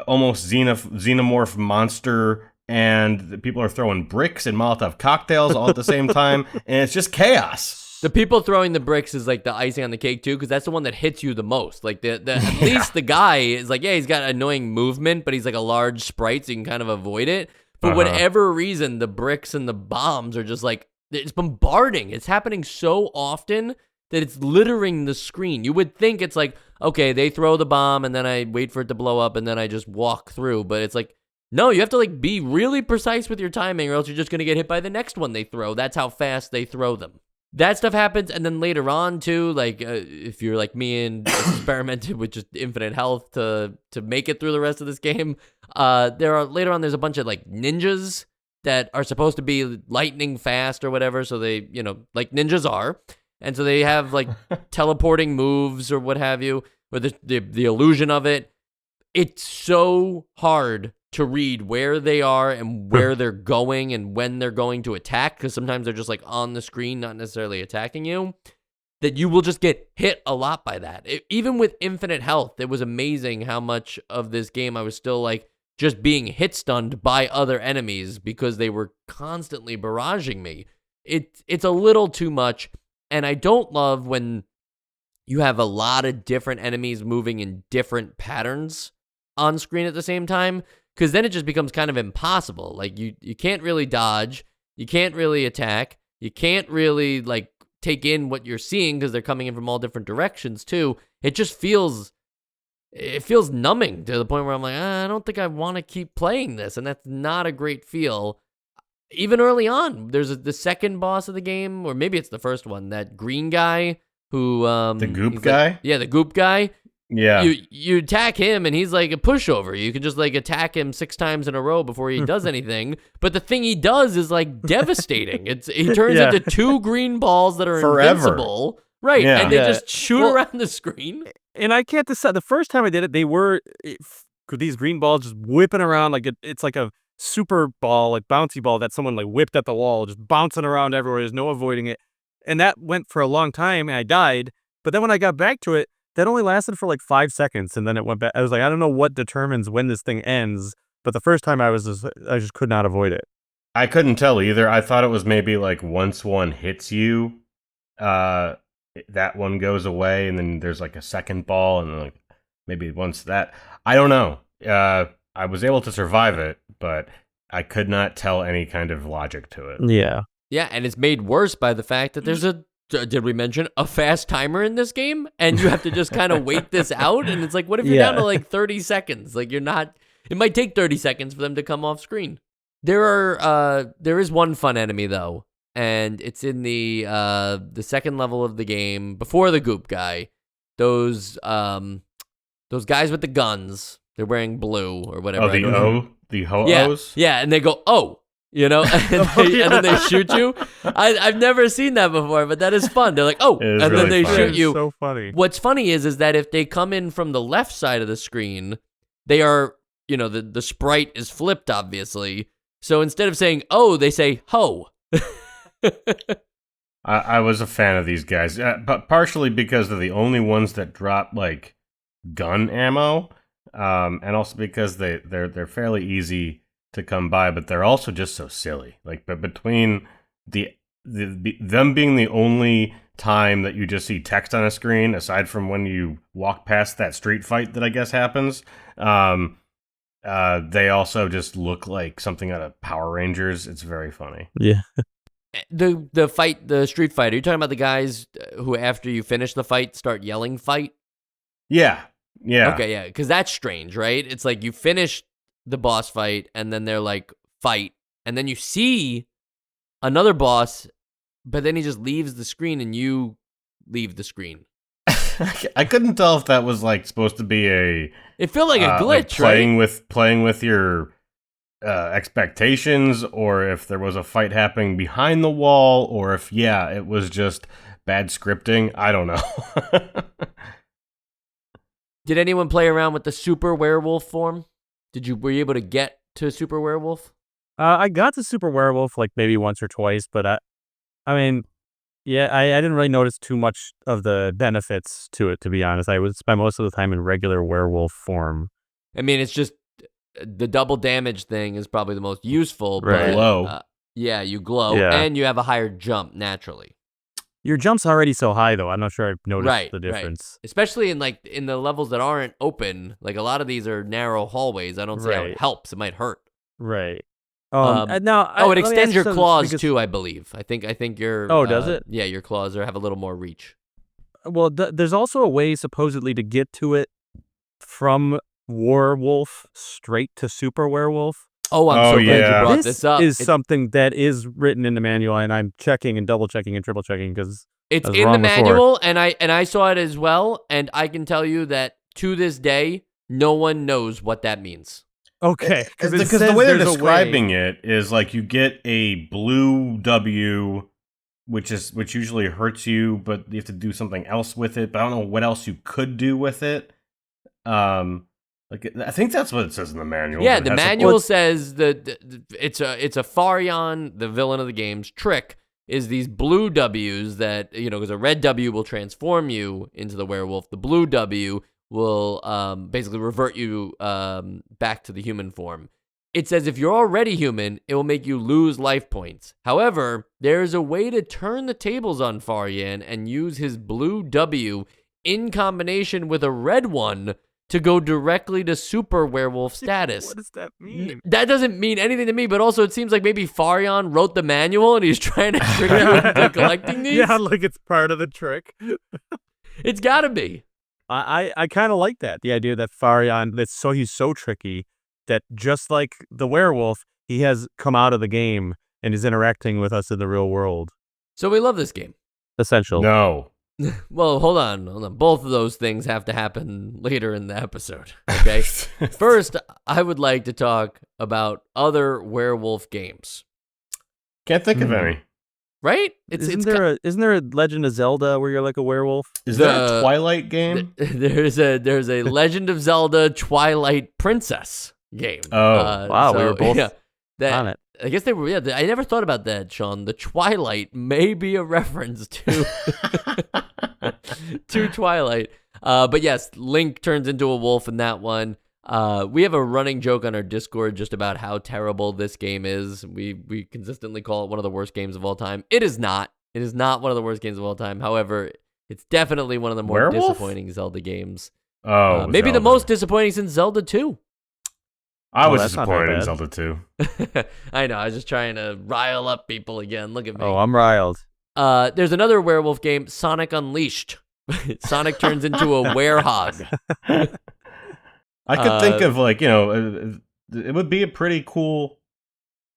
almost xenomorph monster, and the people are throwing bricks and Molotov cocktails all at the same time, and it's just chaos. The people throwing the bricks is like the icing on the cake too, because that's the one that hits you the most. Like at least the guy is like, yeah, he's got annoying movement, but he's like a large sprite, so you can kind of avoid it. For whatever reason, the bricks and the bombs are just like, it's bombarding. It's happening so often that it's littering the screen. You would think it's like, okay, they throw the bomb and then I wait for it to blow up and then I just walk through. But it's like, no, you have to like be really precise with your timing, or else you're just going to get hit by the next one they throw. That's how fast they throw them. That stuff happens, and then later on too, like if you're like me and experimented with just infinite health to make it through the rest of this game, there's a bunch of like ninjas that are supposed to be lightning fast or whatever, so they, like ninjas are, and so they have like teleporting moves or what have you, or the illusion of it. It's so hard to read where they are and where they're going and when they're going to attack, because sometimes they're just like on the screen, not necessarily attacking you, that you will just get hit a lot by that. Even with infinite health, it was amazing how much of this game I was still like just being hit stunned by other enemies because they were constantly barraging me. It's a little too much, and I don't love when you have a lot of different enemies moving in different patterns on screen at the same time, because then it just becomes kind of impossible. Like you can't really dodge, you can't really attack, you can't really like take in what you're seeing because they're coming in from all different directions too. It just feels numbing to the point where I'm like, I don't think I want to keep playing this, and that's not a great feel. Even early on, there's the second boss of the game, or maybe it's the first one, that green guy who the goop guy? Like, yeah, the goop guy. Yeah. You attack him and he's like a pushover. You can just like attack him 6 times in a row before he does anything. But the thing he does is like devastating. He turns into 2 green balls that are invincible. Right. Yeah. And they just shoot around the screen. And I can't decide. The first time I did it, they were these green balls just whipping around like it's like a super ball, like bouncy ball that someone like whipped at the wall, just bouncing around everywhere. There's no avoiding it. And that went for a long time and I died. But then when I got back to it, that only lasted for like 5 seconds, and then it went back. I was like, I don't know what determines when this thing ends, but the first time I just could not avoid it. I couldn't tell either. I thought it was maybe like once one hits you, that one goes away, and then there's like a second ball, and then like maybe once that. I don't know. I was able to survive it, but I could not tell any kind of logic to it. Yeah. Yeah, and it's made worse by the fact that there's did we mention a fast timer in this game? And you have to just kind of wait this out. And it's like, what if you're down to like 30 seconds? Like it might take 30 seconds for them to come off screen. There is one fun enemy though. And it's in the second level of the game before the goop guy. Those guys with the guns, they're wearing blue or whatever. Oh, the ho-ohs? Yeah. And they go, oh. And then they shoot you. I've never seen that before, but that is fun. They're like, oh, and really then they shoot you. So funny. What's funny is that if they come in from the left side of the screen, they are, the sprite is flipped, obviously. So instead of saying, oh, they say, ho. I was a fan of these guys, but partially because they're the only ones that drop like gun ammo, and also because they're fairly easy to come by, but they're also just so silly. Like, but between them being the only time that you just see text on a screen, aside from when you walk past that street fight that I guess happens, they also just look like something out of Power Rangers. It's very funny. Yeah. The street fight. Are you talking about the guys who, after you finish the fight, start yelling "fight"? Yeah. Okay, yeah, because that's strange, right? It's like you finish the boss fight, and then they're like, fight. And then you see another boss, but then he just leaves the screen and you leave the screen. I couldn't tell if that was like supposed to be It felt like a glitch, like playing right? playing with your expectations, or if there was a fight happening behind the wall, or if it was just bad scripting. I don't know. Did anyone play around with the Super Werewolf form? Were you able to get to Super Werewolf? I got to Super Werewolf like maybe once or twice, but I mean, yeah, I didn't really notice too much of the benefits to it, to be honest. I would spend most of the time in regular werewolf form. I mean, it's just the double damage thing is probably the most useful. Right. But, Glow. yeah, you glow, Yeah. and you have a higher jump naturally. Your jump's already so high, though. I'm not sure I've noticed the difference. Right. Especially in the levels that aren't open. Like a lot of these are narrow hallways. I don't see how it helps. It might hurt. Right. Now, it extends your claws too, I believe. I think your does it? Yeah, your claws have a little more reach. Well, there's also a way supposedly to get to it from Werewolf straight to Super Werewolf. Oh, I'm so glad you brought this up. Is something that is written in the manual, and I'm checking and double checking and triple checking because it's in the manual, and I saw it as well, and I can tell you that to this day, no one knows what that means. Okay, because the way they're describing it is like you get a blue W, which usually hurts you, but you have to do something else with it. But I don't know what else you could do with it. Like I think that's what it says in the manual. Yeah, the manual says that it's a Farion, the villain of the game's trick is these blue W's that, because a red W will transform you into the werewolf. The blue W will basically revert you back to the human form. It says if you're already human, it will make you lose life points. However, there's a way to turn the tables on Farion and use his blue W in combination with a red one to go directly to Super Werewolf status. What does that mean? That doesn't mean anything to me, but also it seems like maybe Farion wrote the manual and he's trying to trick you into collecting these. Yeah, like it's part of the trick. It's gotta be. I kind of like that. The idea that Farion, he's so tricky that just like the werewolf, he has come out of the game and is interacting with us in the real world. So we love this game. Essential. No. Well, hold on. Both of those things have to happen later in the episode, okay? First, I would like to talk about other werewolf games. Can't think of any. Right? Isn't there a Legend of Zelda where you're like a werewolf? Is there a Twilight game? There's a Legend of Zelda Twilight Princess game. Oh, wow, we were both on it. I guess they were. Yeah, I never thought about that, Sean. The Twilight may be a reference to to Twilight. But yes, Link turns into a wolf in that one. We have a running joke on our Discord just about how terrible this game is. We consistently call it one of the worst games of all time. It is not. It is not one of the worst games of all time. However, it's definitely one of the more disappointing Zelda games. Oh, maybe Zelda. the most disappointing since Zelda 2. I was disappointed in Zelda 2. I know. I was just trying to rile up people again. Look at me. Oh, I'm riled. There's another werewolf game, Sonic Unleashed. Sonic turns into a werehog. I could think of it would be a pretty cool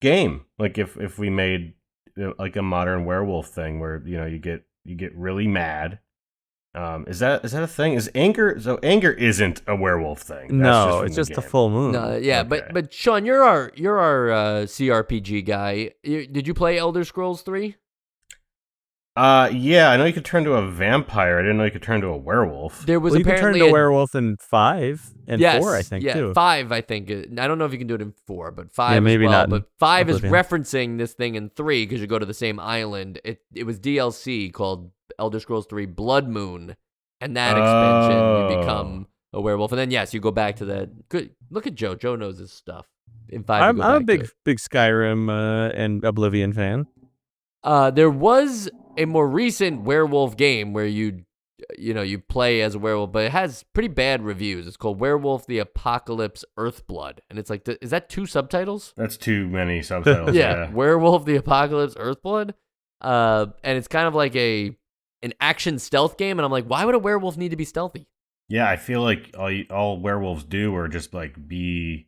game. Like if we made like a modern werewolf thing where you get really mad. Is that a thing? Is anger? So anger isn't a werewolf thing. No, it's just the a full moon. Yeah, Okay. but Sean, you're our CRPG guy. Did you play Elder Scrolls 3? Yeah, I know you could turn to a vampire. I didn't know you could turn to a werewolf. There was you can apparently turn to a werewolf in 5 and 4, I think, too. 5, I think. I don't know if you can do it in 4, but 5 Yeah, maybe as well. not But 5 is Oblivion. referencing this thing in 3 because you go to the same island. It was DLC called Elder Scrolls 3 Blood Moon, and that expansion you become a werewolf. And then yes, you go back to that. Good. Look at Joe. Joe knows his stuff. In 5, I'm a big Skyrim and Oblivion fan. There was a more recent werewolf game where you play as a werewolf, but it has pretty bad reviews. It's called Werewolf: The Apocalypse Earthblood, and it's like, is that 2 subtitles? That's too many subtitles. Yeah, Werewolf: The Apocalypse Earthblood, and it's kind of like an action stealth game, and I'm like, why would a werewolf need to be stealthy? Yeah, I feel like all werewolves do are just be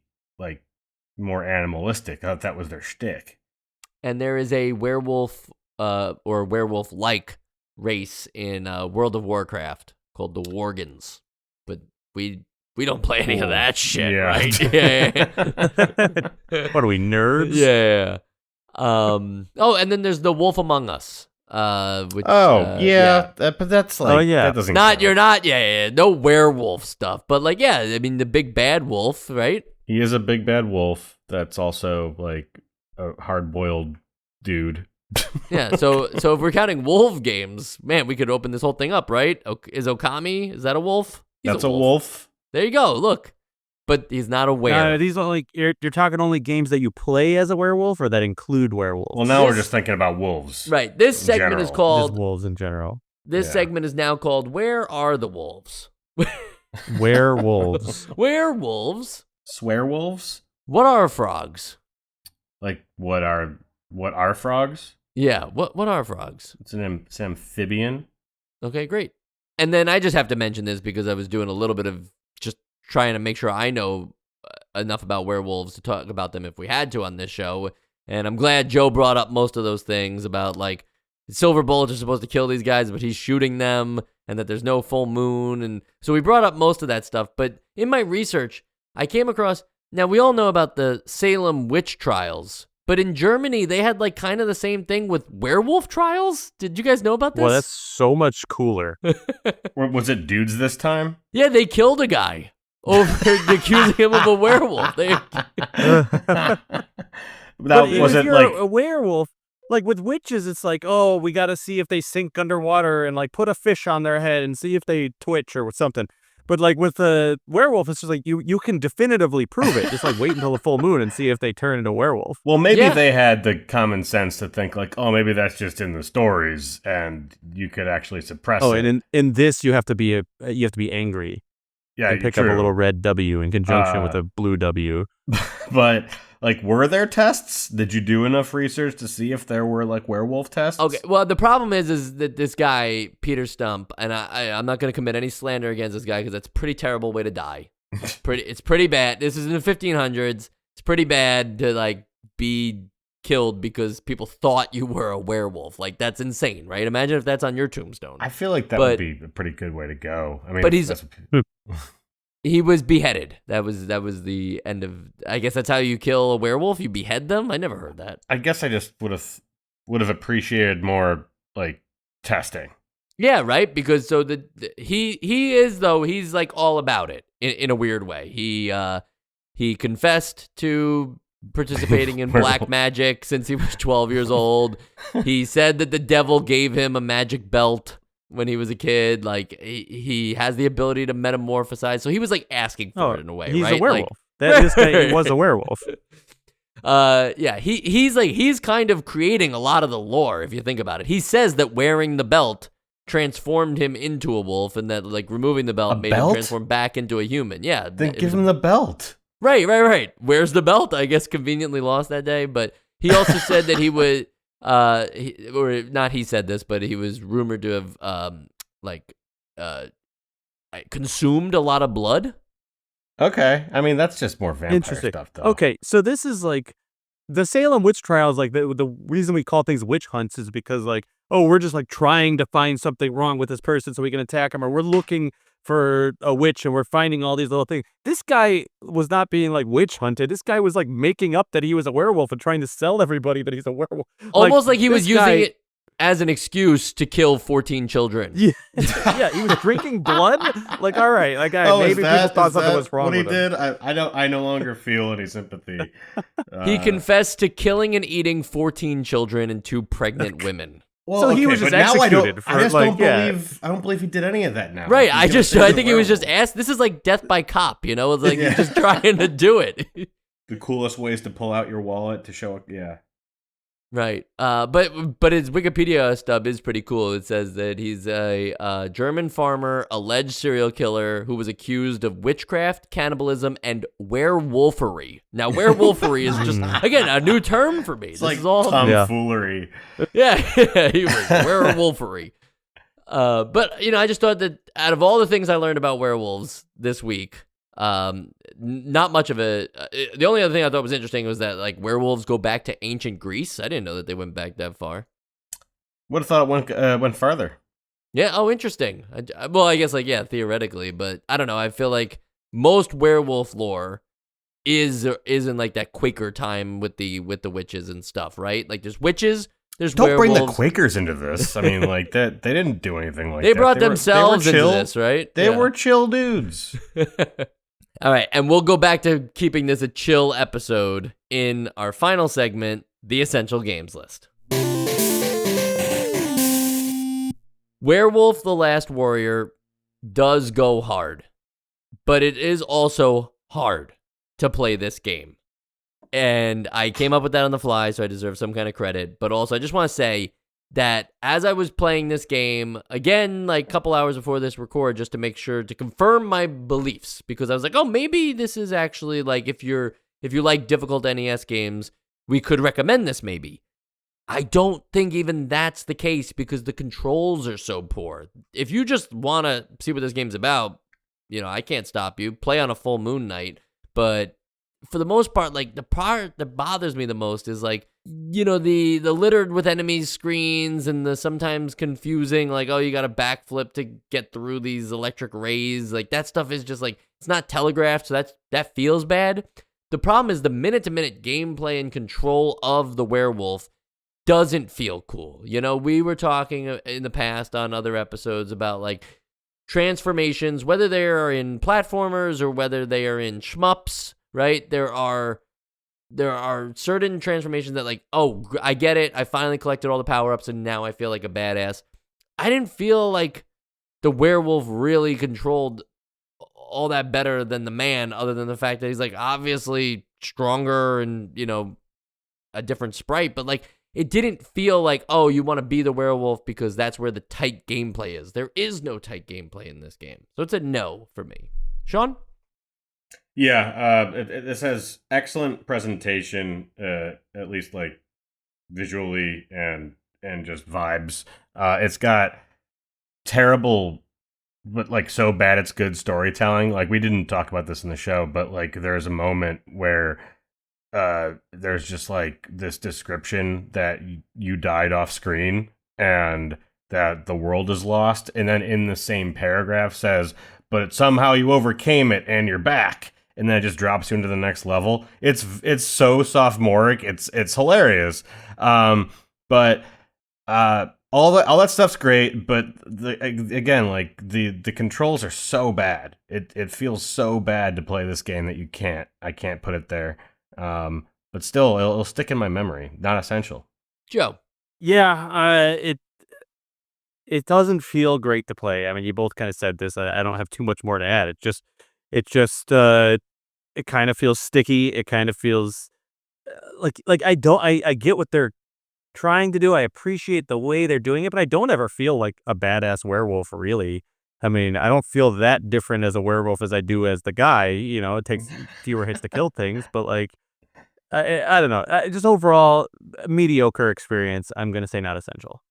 more animalistic. I thought that was their shtick. And there is a werewolf or werewolf-like race in World of Warcraft called the Worgans. But we We don't play any of that shit, Yeah. right? Yeah. What are we, nerds? Yeah. Oh, and then there's the Wolf Among Us. Which, but that's like, that doesn't count. you're not, no werewolf stuff, but like, yeah, I mean, the big bad wolf, right? He is a big bad wolf that's also like a hard-boiled dude. Yeah, so if we're counting wolf games, man, we could open this whole thing up, right? Is Okami, is that a wolf? He's That's a wolf. There you go, look. But he's not aware. These are like, you're talking only games that you play as a werewolf or that include werewolves? Well, now we're just thinking about wolves. Right, this segment is general. called... Just wolves in general. This segment is now called Where Are the Wolves? Werewolves. Werewolves? Swearwolves? What are frogs? Like, what are frogs? Yeah, what are frogs? It's an amphibian. Okay, great. And then I just have to mention this because I was doing a little bit of just trying to make sure I know enough about werewolves to talk about them if we had to on this show. And I'm glad Joe brought up most of those things about, like, silver bullets are supposed to kill these guys, but he's shooting them, and that there's no full moon. And so we brought up most of that stuff. But in my research, I came across, now we all know about the Salem witch trials, but in Germany, they had like kind of the same thing with werewolf trials. Did you guys know about this? Well, that's so much cooler. Was it dudes this time? Yeah, they killed a guy over accusing him of a werewolf. Was it like a werewolf? Like with witches, it's like, oh, we got to see if they sink underwater and like put a fish on their head and see if they twitch or something. But like with a werewolf, it's just like you can definitively prove it. Just like wait until the full moon and see if they turn into a werewolf. Well, maybe they had the common sense to think like, oh, maybe that's just in the stories, and you could actually suppress it. Oh, and in this, you have to be angry. Yeah, and pick up a little red W in conjunction with a blue W. But like, were there tests? Did you do enough research to see if there were like werewolf tests? Okay, well, the problem is that this guy, Peter Stump, and I'm not going to commit any slander against this guy because that's a pretty terrible way to die. It's pretty bad. This is in the 1500s. It's pretty bad to like be killed because people thought you were a werewolf. Like, that's insane, right? Imagine if that's on your tombstone. I feel like that would be a pretty good way to go. I mean, but he was beheaded. That was the end of. I guess that's how you kill a werewolf. You behead them. I never heard that. I guess I just would have appreciated more like testing. Yeah, right. Because so he is though he's like all about it in a weird way. He confessed to participating in black magic since he was 12 years old. He said that the devil gave him a magic belt when he was a kid. Like he has the ability to metamorphosize. So he was like asking for it in a way, he's right? A werewolf. This guy was a werewolf. Yeah, he's kind of creating a lot of the lore if you think about it. He says that wearing the belt transformed him into a wolf, and that like removing the belt made him transform back into a human. Yeah, then give him the belt. Right. Where's the belt? I guess conveniently lost that day. But he also said that he would, or not he said this, but he was rumored to have, consumed a lot of blood. Okay. I mean, that's just more vampire stuff, though. Okay, so this is like, the Salem witch trials, like the reason we call things witch hunts is because like, oh, we're just like trying to find something wrong with this person so we can attack him, or we're looking for a witch and we're finding all these little things. This guy was not being like witch hunted. This guy was like making up that he was a werewolf and trying to sell everybody that he's a werewolf. Almost like he was using it as an excuse to kill 14 children. Yeah, yeah, he was drinking blood. Like, all right, like maybe people thought something was wrong. What he with did, him. I no longer feel any sympathy. He confessed to killing and eating 14 children and 2 pregnant women. Well, so he was just executed. I don't believe he did any of that now. Right. I think he was just asked. This is like death by cop, you know? It's like he's just trying to do it. The coolest ways to pull out your wallet to show it. Yeah. Right. But his Wikipedia stub is pretty cool. It says that he's a German farmer, alleged serial killer who was accused of witchcraft, cannibalism, and werewolfery. Now, werewolfery is just, again, a new term for me. It's this like is all tomfoolery. Yeah, he was werewolfery. But, you know, I just thought that out of all the things I learned about werewolves this week, not much of it. The only other thing I thought was interesting was that like werewolves go back to ancient Greece. I didn't know that they went back that far. Would have thought it went farther. Yeah. Oh, interesting. I guess like, yeah, theoretically, but I don't know. I feel like most werewolf lore is in like that Quaker time with the witches and stuff, right? Like there's witches, there's Don't werewolves. bring the Quakers into this. I mean, like that they didn't do anything like that. They brought themselves they were into this, right? They were chill dudes. All right, and we'll go back to keeping this a chill episode in our final segment, the Essential Games List. Werewolf: The Last Warrior does go hard, but it is also hard to play this game. And I came up with that on the fly, so I deserve some kind of credit. But also, I just want to say that as I was playing this game, again, like a couple hours before this record, just to make sure to confirm my beliefs, because I was like, oh, maybe this is actually like, if you like difficult NES games, we could recommend this maybe. I don't think even that's the case because the controls are so poor. If you just want to see what this game's about, I can't stop you. Play on a full moon night. But for the most part, like the part that bothers me the most is like, the littered with enemies screens and the sometimes confusing, like, oh, you got to backflip to get through these electric rays. Like that stuff is just like, it's not telegraphed. So that feels bad. The problem is the minute to minute gameplay and control of the werewolf doesn't feel cool. We were talking in the past on other episodes about like transformations, whether they are in platformers or whether they are in shmups, right? There are certain transformations that like, oh, I get it. I finally collected all the power-ups and now I feel like a badass. I didn't feel like the werewolf really controlled all that better than the man, other than the fact that he's like obviously stronger and, a different sprite, but like, it didn't feel like, oh, you want to be the werewolf because that's where the tight gameplay is. There is no tight gameplay in this game. So it's a no for me. Sean? Yeah, this has excellent presentation, at least like visually and just vibes. It's got terrible, but like so bad it's good storytelling. Like we didn't talk about this in the show, but like there's a moment where there's just like this description that you died off screen and that the world is lost, and then in the same paragraph says, but somehow you overcame it and you're back, and then it just drops you into the next level. It's so sophomoric. It's hilarious. But all that stuff's great, but again, like the controls are so bad. It feels so bad to play this game that I can't put it there. But still, it'll stick in my memory. Not essential. Joe. Yeah, it doesn't feel great to play. I mean, you both kind of said this. I don't have too much more to add. It kind of feels sticky. It kind of feels like I get what they're trying to do. I appreciate the way they're doing it, but I don't ever feel like a badass werewolf, really. I mean, I don't feel that different as a werewolf as I do as the guy. It takes fewer hits to kill things, but like, I don't know. Just overall, mediocre experience. I'm going to say not essential.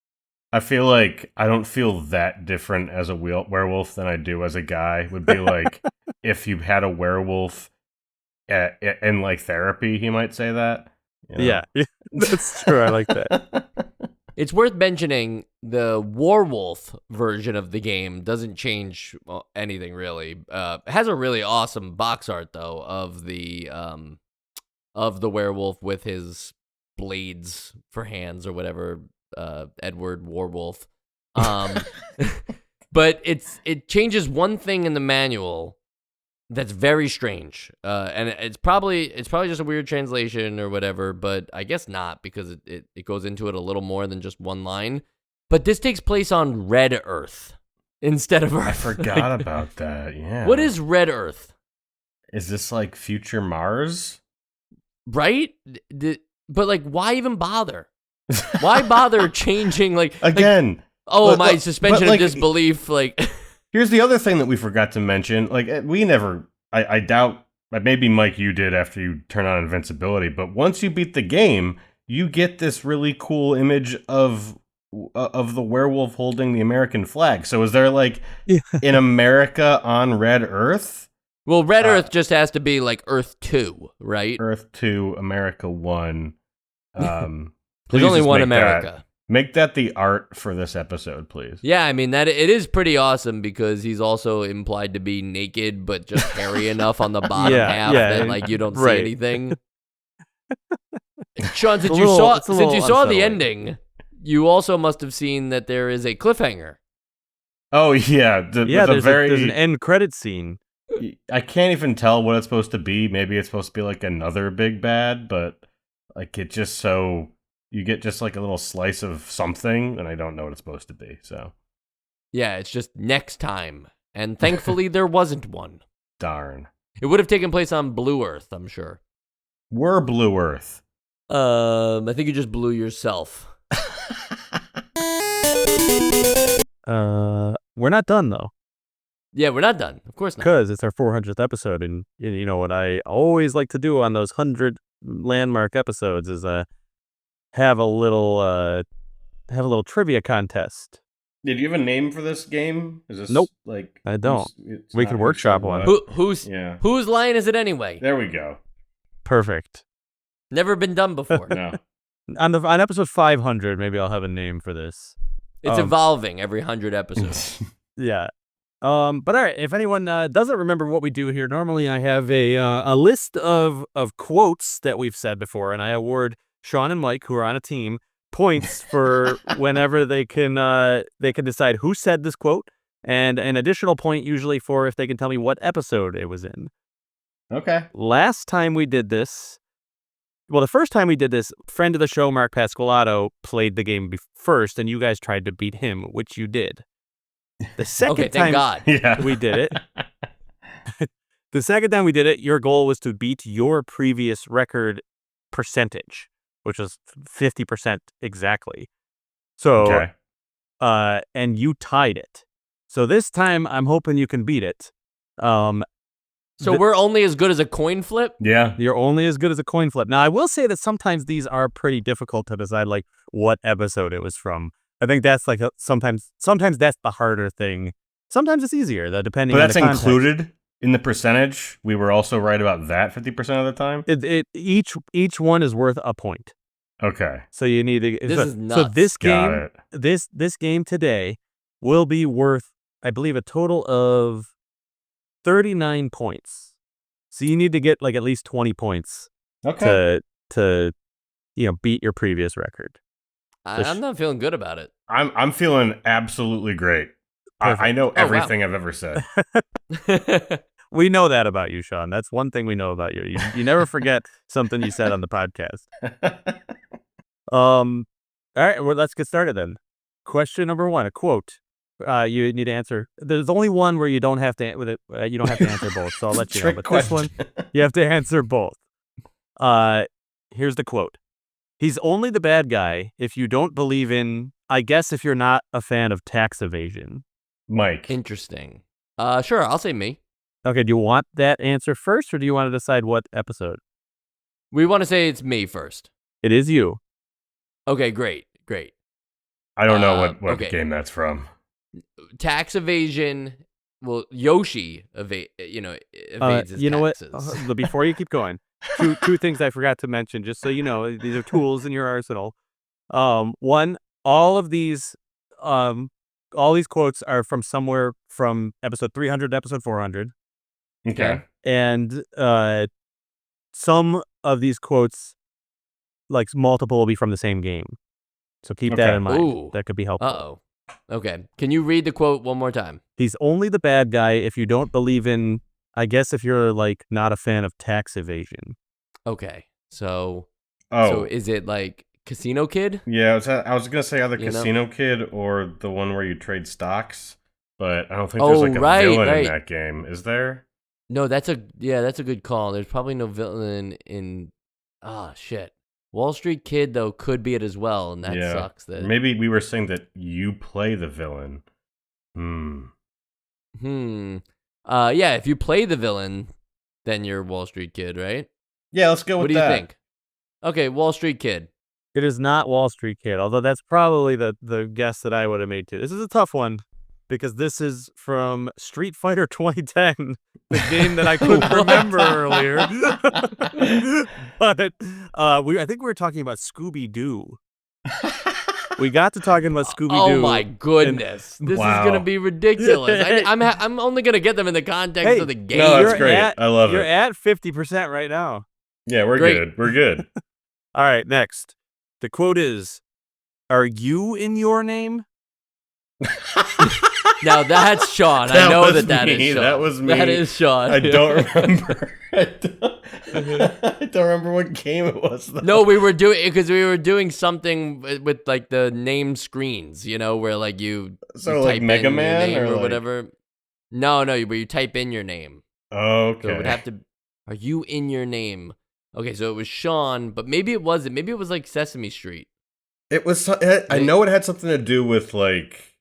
I feel like I don't feel that different as a werewolf than I do as a guy. Would be like if you had a werewolf in like therapy, he might say that. Yeah, that's true. I like that. It's worth mentioning the Werewolf version of the game doesn't change anything really. It has a really awesome box art though of the werewolf with his blades for hands or whatever. Edward Warwolf. But it changes one thing in the manual that's very strange. And it's probably just a weird translation or whatever, but I guess not, because it goes into it a little more than just one line. But this takes place on Red Earth instead of Earth. I forgot about that. Yeah. What is Red Earth? Is this like future Mars? Right? But like, why even bother? Why bother changing like again? Like, my suspension of disbelief. Like, here's the other thing that we forgot to mention. Like, we never. I doubt. Maybe Mike, you did after you turn on invincibility. But once you beat the game, you get this really cool image of the werewolf holding the American flag. So is there like in America on Red Earth? Well, Red Earth just has to be like Earth 2, right? Earth 2, America 1. There's only one America. Make that the art for this episode, please. Yeah, I mean, that it is pretty awesome because he's also implied to be naked, but just hairy enough on the bottom half that like you don't see anything. Sean, since you saw the ending, you also must have seen that there is a cliffhanger. Oh yeah, there's an end credit scene. I can't even tell what it's supposed to be. Maybe it's supposed to be like another big bad, but like it just so you get just like a little slice of something, and I don't know what it's supposed to be. So yeah, it's just next time, and thankfully there wasn't one. Darn. It would have taken place on Blue Earth, I'm sure. We're Blue Earth. I think you just blew yourself. We're not done though. Yeah, we're not done. Of course not. Because it's our 400th episode, and you know what I always like to do on those 100 landmark episodes is have a little trivia contest. Did you have a name for this game? Is this Nope. Like I don't. We could workshop one. Whose line is it anyway? There we go. Perfect. Never been done before. No. On episode 500, maybe I'll have a name for this. It's evolving every 100 episodes. Yeah. But all right, if anyone doesn't remember what we do here, normally I have a list of quotes that we've said before, and I award Sean and Mike, who are on a team, points for whenever they can decide who said this quote, and an additional point usually for if they can tell me what episode it was in. Okay. Last time we did this, well, the first time we did this, friend of the show, Mark Pasqualato, played the game first, and you guys tried to beat him, which you did. The second time we did it, the second time we did it, your goal was to beat your previous record percentage, which was 50% exactly. So, and you tied it. So this time, I'm hoping you can beat it. So we're only as good as a coin flip? Yeah. You're only as good as a coin flip. Now, I will say that sometimes these are pretty difficult to decide, like, what episode it was from. I think that's like sometimes that's the harder thing. Sometimes it's easier, though, depending on the context. But that's included in the percentage? We were also right about that 50% of the time? Each one is worth a point. Okay. So you need to... This is nuts. So this game, this game today will be worth, I believe, a total of 39 points. So you need to get like at least 20 points to beat your previous record. I'm not feeling good about it. I'm feeling absolutely great. I know everything I've ever said. We know that about you, Sean. That's one thing we know about you. You never forget something you said on the podcast. All right, well, let's get started then. Question number 1, a quote. You need to answer. There's only one where you don't have to answer both. So I'll let you know. But this one, you have to answer both. Here's the quote. He's only the bad guy if you don't believe in, I guess, if you're not a fan of tax evasion. Mike. Interesting. Sure, I'll say me. Okay, do you want that answer first, or do you want to decide what episode? We want to say it's me first. It is you. Okay, great. I don't know what game that's from. Tax evasion. Well, Yoshi evades his taxes. You know what? Before you keep going, two things I forgot to mention, just so you know, these are tools in your arsenal. One, all these quotes are from somewhere from episode 300 to episode 400. Okay. And some of these quotes, like multiple, will be from the same game. So keep that in mind. Ooh. That could be helpful. Uh-oh. Okay. Can you read the quote one more time? He's only the bad guy if you don't believe in, I guess, if you're like not a fan of tax evasion. Okay. So is it like Casino Kid? Yeah, I was going to say either Casino Kid or the one where you trade stocks, but I don't think there's like a villain in that game. Is there? No, that's a good call. There's probably no villain in shit. Wall Street Kid, though, could be it as well, and that sucks. That maybe we were saying that you play the villain. Yeah, if you play the villain, then you're Wall Street Kid, right? Yeah, let's go with that. What do you think? Okay, Wall Street Kid. It is not Wall Street Kid, although that's probably the guess that I would have made too. This is a tough one, because this is from Street Fighter 2010, the game that I couldn't remember earlier. But I think we were talking about Scooby-Doo. we got to talking about Scooby-Doo. Oh my goodness, this is gonna be ridiculous. I'm only gonna get them in the context of the game. No, that's great. I love You're it. at 50% right now. Yeah, we're Great. good. We're good. All right, next. The quote is, "Are you in your name?" Now that's Sean. That I know was that me. is Sean. That was me. That is Sean. I don't remember. I don't remember what game it was, though. No, we were doing something with like the name screens, where like you So you like type Mega in your Man name or like... whatever. No, where you type in your name. Okay. So it would have to. Are you in your name? Okay, so it was Sean, but maybe it wasn't. Maybe it was like Sesame Street. It was. I know it had something to do with like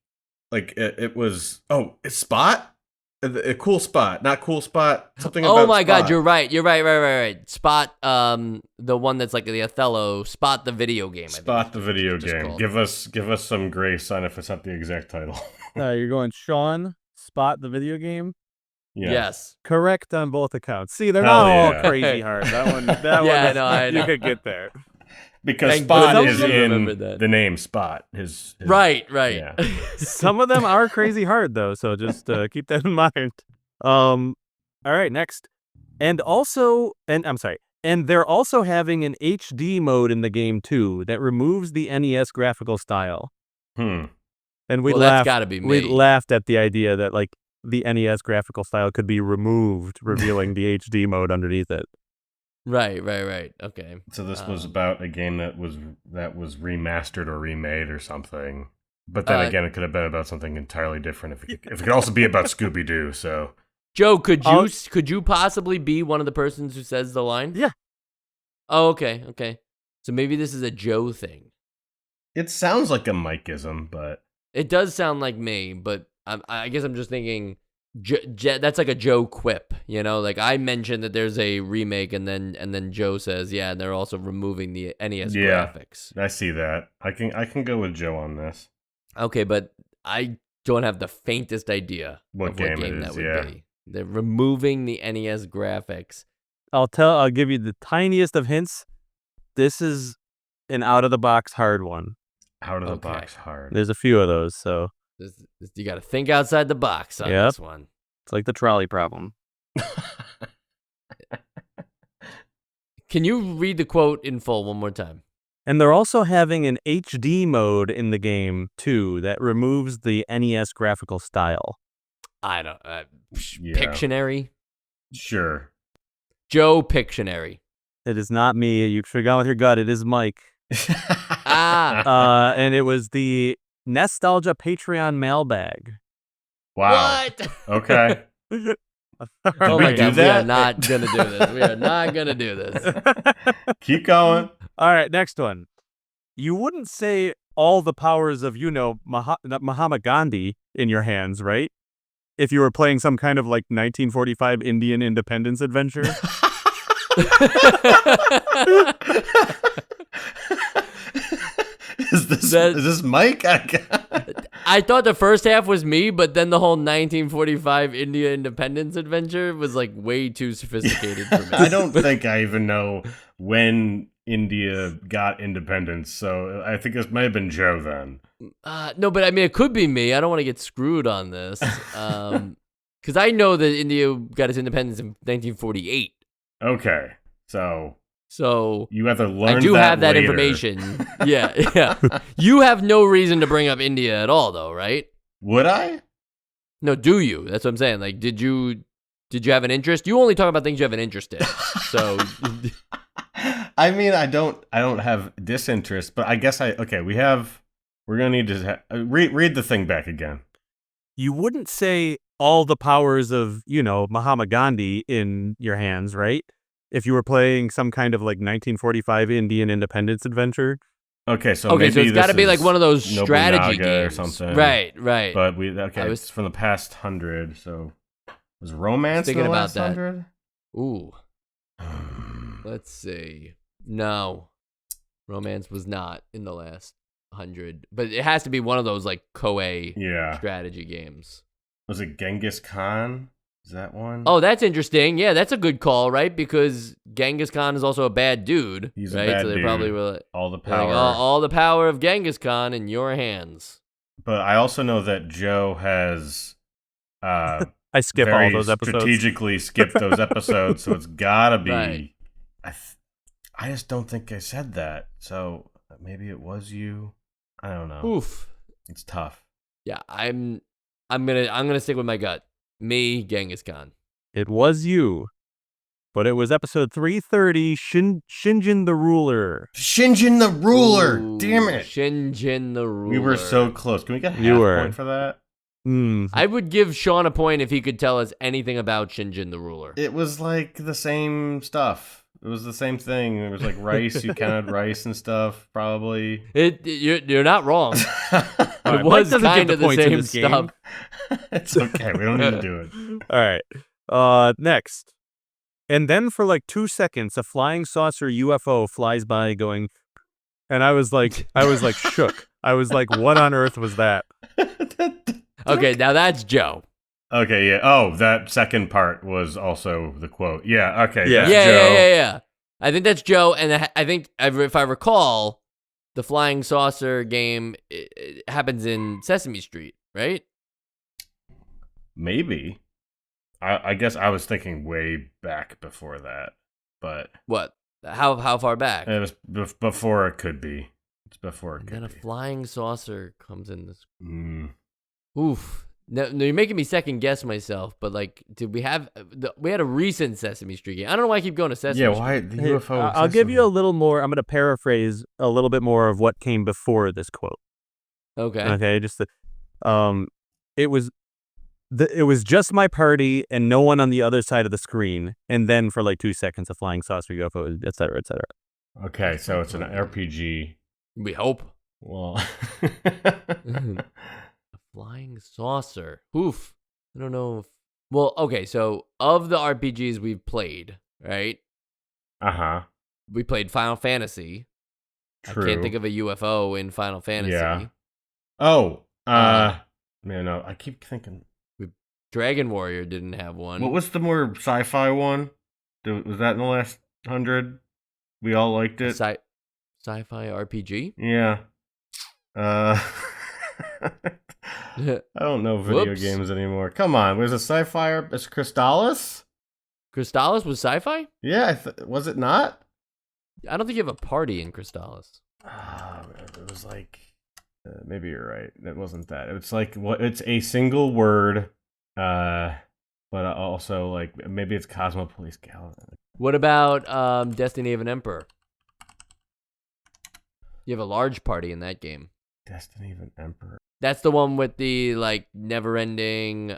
it was. Oh, it's Spot. A cool spot, not cool spot. Something. Oh about my Spot. God, you're right. You're right. Spot. The one that's like the Othello. Spot the video game. Spot the video game. Called. Give us some grace on if it's not the exact title. You're going Sean, Spot the video game? Yeah. Yes. Correct on both accounts. See, they're Hell not all yeah. crazy hard. That one, Yeah, I know. you could get there. Because Thank Spot goodness is you in remembered that. the name Spot. His Right. Yeah. Some of them are crazy hard though, so just keep that in mind. All right, next. And they're also having an HD mode in the game too that removes the NES graphical style. And we Well, laughed. that's gotta be me. We laughed at the idea that like the NES graphical style could be removed, revealing the HD mode underneath it. Right. Okay. So this was about a game that was remastered or remade or something. But then again, it could have been about something entirely different. If it could also be about Scooby-Doo. So, Joe, could you possibly be one of the persons who says the line? Yeah. Oh, okay. So maybe this is a Joe thing. it sounds like a Mikeism, but It does sound like me, but I guess I'm just thinking that's like a Joe quip, Like I mentioned that there's a remake, and then Joe says, yeah, and they're also removing the NES graphics. I see that. I can go with Joe on this. Okay, but I don't have the faintest idea What game it that is, would yeah. be. They're removing the NES graphics. I'll give you the tiniest of hints. This is an out of the box hard one. Out of the box hard. There's a few of those, so You got to think outside the box on this one. it's like the trolley problem. Can you read the quote in full one more time? And they're also having an HD mode in the game too that removes the NES graphical style. I don't. Pictionary. Sure. Joe Pictionary. It is not me. You should have gone with your gut. It is Mike. Ah. And it was the Nostalgia Patreon mailbag. Wow. What? Okay. Oh my do God, that? we are not going to do this. We are not going to do this. Keep going. All right, next one. You wouldn't say all the powers of, Mahatma Gandhi in your hands, right? If you were playing some kind of like 1945 Indian independence adventure. Is this Mike? I thought the first half was me, but then the whole 1945 India independence adventure was like way too sophisticated for me. I don't think I even know when India got independence, so I think this might have been Joe then. No, but I mean, it could be me. I don't want to get screwed on this. Because I know that India got its independence in 1948. Okay, so you have to learn. I do have that later. information. Yeah. You have no reason to bring up India at all, though, right? Would I? No, do you? That's what I'm saying. Like, did you have an interest? You only talk about things you have an interest in. So, I mean, I don't have disinterest, but I guess we're gonna need to read the thing back again. You wouldn't say all the powers of, Mahatma Gandhi in your hands, right? If you were playing some kind of like 1945 Indian independence adventure. Okay, so it's got to be like one of those strategy games or something, right? But it's from the past 100. So was romance thinking the about last that. 100? Ooh, let's see. No, romance was not in the last 100, but it has to be one of those like Koei strategy games. Was it Genghis Khan? Is that one? Oh, that's interesting. Yeah, that's a good call, right? Because Genghis Khan is also a bad dude. He's right? a bad So they dude. probably were like, all the they're like, power. all the power of Genghis Khan in your hands. But I also know that Joe has I skip very all those episodes. strategically skipped those episodes, so it's gotta be. Right. I just don't think I said that. So maybe it was you. I don't know. Oof. It's tough. Yeah, I'm gonna stick with my gut. Me, Genghis Khan. It was you, but it was episode 330, Shinjin the Ruler. Shinjin the Ruler. Ooh, Damn it. Shinjin the Ruler. We were so close. Can we get a You half were. point for that? I would give Sean a point if he could tell us anything about Shinjin the Ruler. It was like the same stuff. It was the same thing. It was like rice. You counted rice and stuff, probably. You're not wrong. Right, It was Mike doesn't kind get of the the points in same this game. stuff. It's okay. We don't need to do it. All right. Next. And then for like 2 seconds, a flying saucer UFO flies by going, and I was like shook. I was like, what on earth was that? Okay, now that's Joe. Okay, yeah. Oh, that second part was also the quote. Yeah, okay. Yeah. That's Yeah, Joe. yeah. I think that's Joe, and I think if I recall, the flying saucer game it happens in Sesame Street, right? Maybe. I guess I was thinking way back before that, but What? How far back? it was before it could be. It's before it And could then a be. flying saucer comes in this. Mm. Oof. No, you're making me second guess myself. But like, did we have? We had a recent Sesame Street game. I don't know why I keep going to Sesame. Yeah, Street. why the Hey, UFO? I'll give you a little more. I'm going to paraphrase a little bit more of what came before this quote. Okay. Okay, just it was just my party and no one on the other side of the screen, and then for like 2 seconds, a flying saucer UFO, et cetera, et cetera. Okay, so it's an RPG. We hope. Well, A flying saucer. Oof. I don't know. Well, okay. So of the RPGs we've played, right? uh-huh. We played Final Fantasy. True. I can't think of a UFO in Final Fantasy. Yeah. Oh, Uh, man, no, I keep thinking. Dragon Warrior didn't have one. What was the more sci-fi one? Was that in the last 100? We all liked it. Sci-fi RPG? Yeah. I don't know video Whoops. games anymore. Come on, was it sci-fi? Is Crystallis? Crystallis was sci-fi? Yeah, was it not? I don't think you have a party in Crystallis. It was like maybe you're right. It wasn't that. It's like it's a single word, but also like maybe it's Cosmopolis Galaxy. What about Destiny of an Emperor? You have a large party in that game. Destiny of an Emperor. That's the one with the like never-ending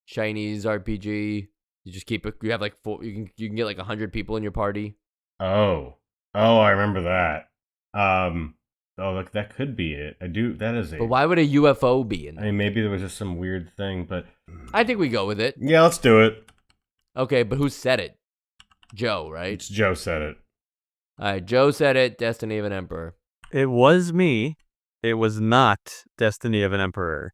Chinese RPG. You just keep it. You have like you can get like 100 people in your party. Oh, I remember that. Oh, look, that could be it. I do. That is it. But why would a UFO be in I there? mean, maybe there was just some weird thing, but I think we go with it. yeah, let's do it. Okay, but who said it? Joe, right? It's Joe said it. All right, Joe said it. Destiny of an Emperor. It was me. It was not Destiny of an Emperor.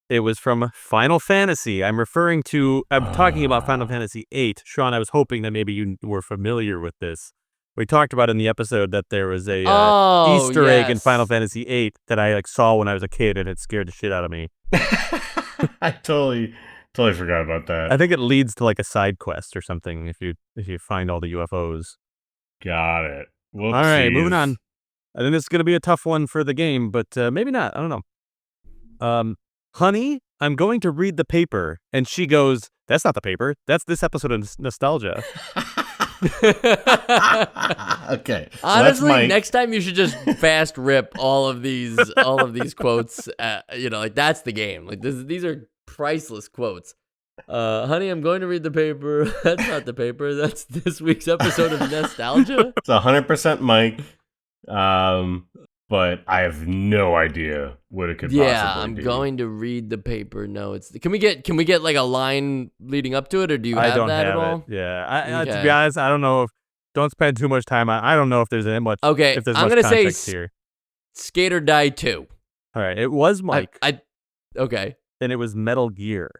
It was from Final Fantasy. I'm talking about Final Fantasy VIII. Sean, I was hoping that maybe you were familiar with this. We talked about in the episode that there was a Easter egg in Final Fantasy VIII that I saw when I was a kid, and it scared the shit out of me. I totally forgot about that. I think it leads to like a side quest or something if you find all the UFOs. Got it. Whoopsies. All right, moving on. I think this is going to be a tough one for the game, but maybe not. I don't know. Honey, I'm going to read the paper. And she goes, that's not the paper. That's this episode of Nostalgia. Okay. So Honestly, next time you should just fast rip all of these quotes. Like that's the game. Like these are priceless quotes. Honey, I'm going to read the paper. That's not the paper. That's this week's episode of Nostalgia. It's 100% Mike. But I have no idea what it could possibly I'm be. going to read the paper. No, can we get like a line leading up to it, or do you have I don't that have at all? it. Yeah. Okay. To be honest, I don't know. Don't spend too much time on. I don't know if there's much. Okay, if there's I'm much gonna say context here. Skate or Die 2. All right, it was Mike, Okay. and it was Metal Gear.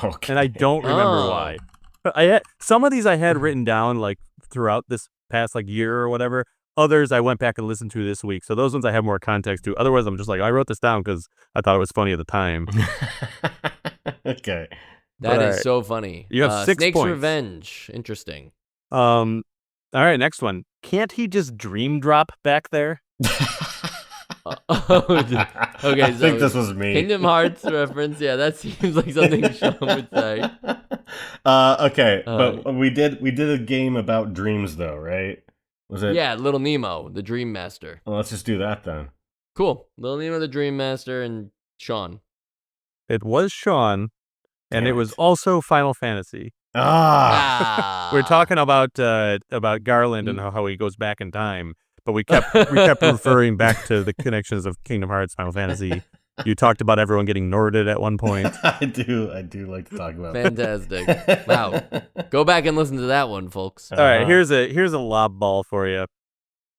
Okay. and I don't remember why. Some of these I had written down like throughout this past like year or whatever. Others I went back and listened to this week. So those ones I have more context to. Otherwise, I'm just like, I wrote this down because I thought it was funny at the time. Okay. That is Right. so funny. You have 6 Snake's points. Revenge. Interesting. All right, next one. Can't he just dream drop back there? Okay, I so think this was me. Kingdom Hearts reference. Yeah, that seems like something Sean would say. Okay, but we did a game about dreams though, right? Was it? Yeah, Little Nemo, the Dream Master. Well, let's just do that then. Cool. Little Nemo, the Dream Master, and Sean. It was Sean, and it was also Final Fantasy. We're talking about Garland and how he goes back in time, but we kept referring back to the connections of Kingdom Hearts, Final Fantasy. You talked about everyone getting Norded at one point. I do like to talk about Fantastic. Wow. Go back and listen to that one, folks. All right, here's a lob ball for you.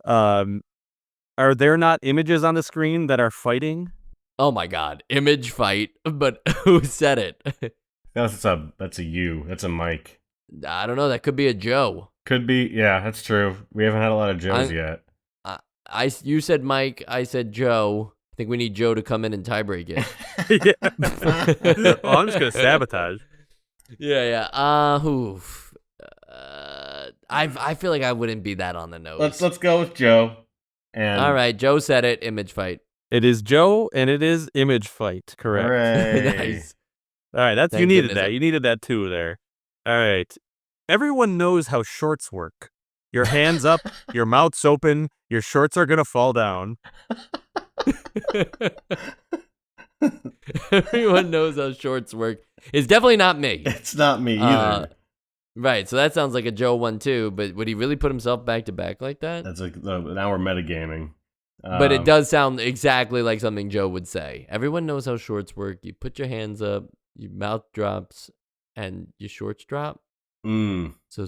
Are there not images on the screen that are fighting? Oh my God. Image fight, but who said it? That's a you. That's a Mike. I don't know. That could be a Joe. Could be. Yeah, that's true. We haven't had a lot of Joes yet. You said Mike. I said Joe. I think we need Joe to come in and tiebreak it. I'm just gonna sabotage. Yeah. I feel like I wouldn't be that on the nose. Let's go with Joe. And all right, Joe said it. Image fight. It is Joe, and it is image fight. Correct. Nice. All right, Thank you needed goodness. that. You needed that too there. All right. Everyone knows how shorts work. Your hands up, your mouth's open, your shorts are gonna fall down. Everyone knows how shorts work. It's definitely not me. It's not me either. Right, so that sounds like a Joe one too, but would he really put himself back to back like that? That's like now we're metagaming. But it does sound exactly like something Joe would say. Everyone knows how shorts work. You put your hands up, your mouth drops, and your shorts drop. So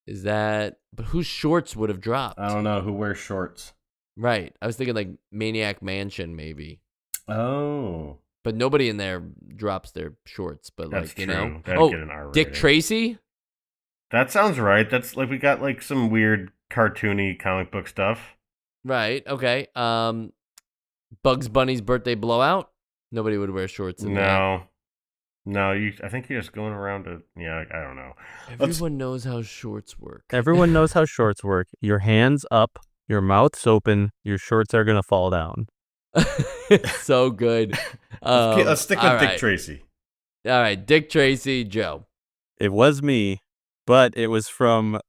is that... But whose shorts would have dropped? I don't know. Who wears shorts? Right. I was thinking like Maniac Mansion maybe. Oh. But nobody in there drops their shorts. But That's like, you true. know. That'd get an R Dick rating. Tracy? That sounds right. That's like we got like some weird cartoony comic book stuff. Right. Okay. Bugs Bunny's birthday blowout? Nobody would wear shorts in that. No, I think you're just going around to, I don't know. Everyone knows how shorts work. Everyone knows how shorts work. Your hands up, your mouth's open, your shorts are gonna fall down. So good. Let's stick with Dick right. Tracy. All right, Dick Tracy, Joe. It was me, but it was from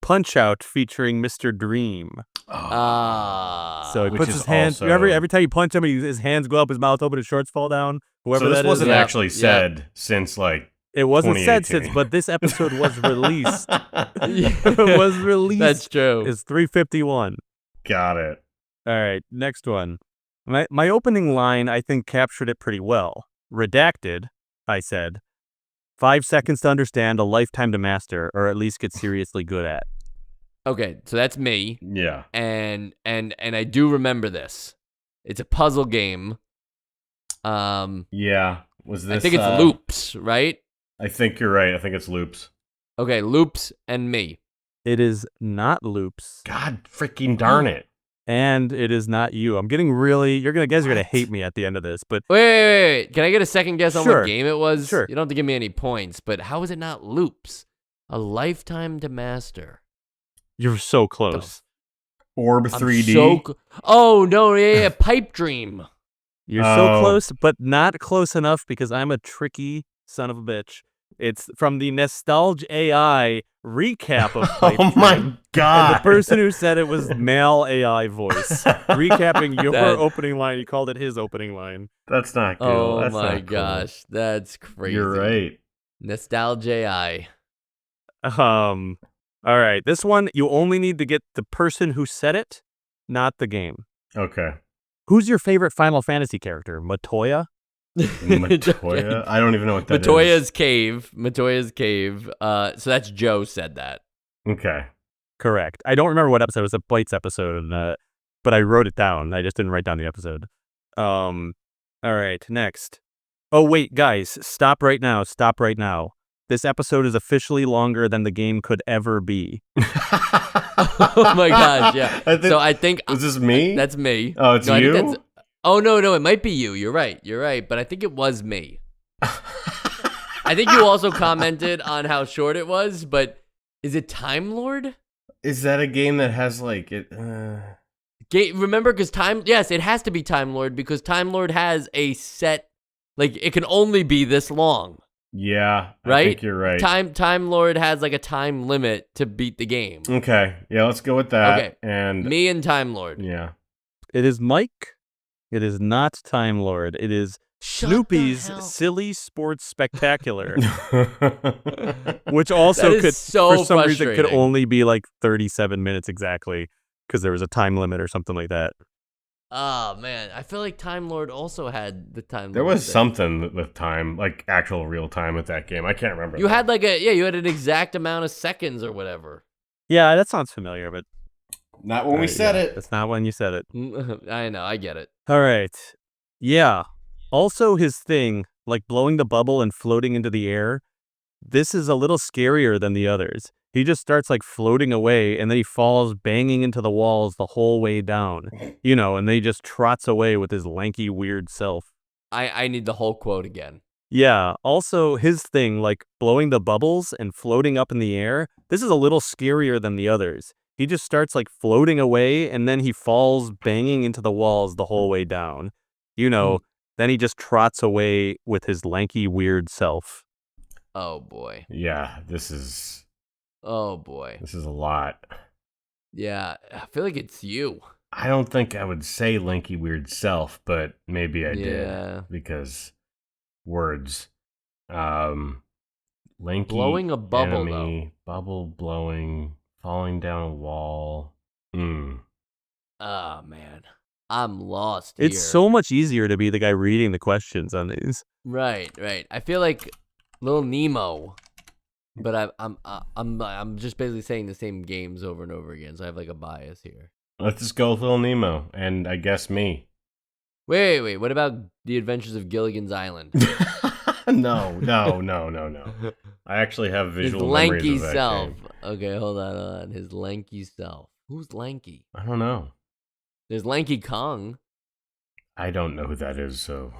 Punch-Out featuring Mr. Dream. So he puts his hands every time you punch him, his hands go up, his mouth open, his shorts fall down. Whoever so this that wasn't is, actually said since like it wasn't said 2018. since, but this episode was released. It was released. That's true. It's 3:51. Got it. All right, next one. My opening line, I think, captured it pretty well. Redacted, I said, 5 seconds to understand, a lifetime to master, or at least get seriously good at. Okay, so that's me. Yeah. And I do remember this. It's a puzzle game. Yeah. Was this? I think it's Loops, right? I think you're right. I think it's Loops. Okay, Loops and me. It is not Loops. God freaking darn it. And it is not you. I'm getting really... You're gonna hate me at the end of this, but... Wait. Can I get a second guess on Sure. what game it was? Sure. You don't have to give me any points, but how is it not Loops? A lifetime to master. You're so close. Orb 3D. Oh, no, yeah, Pipe Dream. You're so close, but not close enough because I'm a tricky son of a bitch. It's from the Nostalgia AI recap of Pipe Oh Dream. my god. And the person who said it was male AI voice. Recapping your opening line, he called it his opening line. That's not cool. Oh That's my not cool. gosh, that's crazy. You're right. Nostalgia AI. All right, this one, you only need to get the person who said it, not the game. Okay. Who's your favorite Final Fantasy character? Matoya? Matoya? I don't even know what that is. Matoya's Cave. So that's Joe said that. Okay. Correct. I don't remember what episode. It was a Bites episode, but I wrote it down. I just didn't write down the episode. All right, next. Oh, wait, guys, stop right now. Stop right now. This episode is officially longer than the game could ever be. Oh my gosh, yeah. I think was this me? That's me. Oh, it's no, you? I think no, it might be you. You're right. But I think it was me. I think you also commented on how short it was, but is it Time Lord? Is that a game that has like it? Remember, because yes, it has to be Time Lord because Time Lord has a set, like it can only be this long. Yeah, right. I think you're right. Time Lord has like a time limit to beat the game. Okay, yeah, let's go with that. Okay, and me and Time Lord. Yeah, it is Mike. It is not Time Lord. It is Snoopy's Silly Sports Spectacular, which also could, for some reason, could only be like 37 minutes exactly because there was a time limit or something like that. Oh man, I feel like Time Lord also had the time. There was something with time, like actual real time with that game. I can't remember. You had you had an exact amount of seconds or whatever. Yeah, that sounds familiar, but not when we said it. That's not when you said it. I know, I get it. All right. Yeah. Also, his thing, like blowing the bubble and floating into the air, this is a little scarier than the others. He just starts like floating away and then he falls banging into the walls the whole way down, and then he just trots away with his lanky, weird self. I need the whole quote again. Yeah. Also, his thing, like blowing the bubbles and floating up in the air, this is a little scarier than the others. He just starts like floating away and then he falls banging into the walls the whole way down. Then he just trots away with his lanky, weird self. Oh boy. Yeah, this is. Oh boy. This is a lot. Yeah, I feel like it's you. I don't think I would say lanky, weird self, but maybe I did because words. Lanky, blowing a bubble, enemy, bubble blowing, falling down a wall. Oh man, I'm lost here. It's so much easier to be the guy reading the questions on these. Right. I feel like Little Nemo, but I'm just basically saying the same games over and over again, so I have like a bias here. Let's just go with Little Nemo, and I guess me. Wait. What about The Adventures of Gilligan's Island? No. I actually have visual memories of that self. Game. Okay, hold on. His lanky self. Who's lanky? I don't know. There's Lanky Kong. I don't know who that is, so.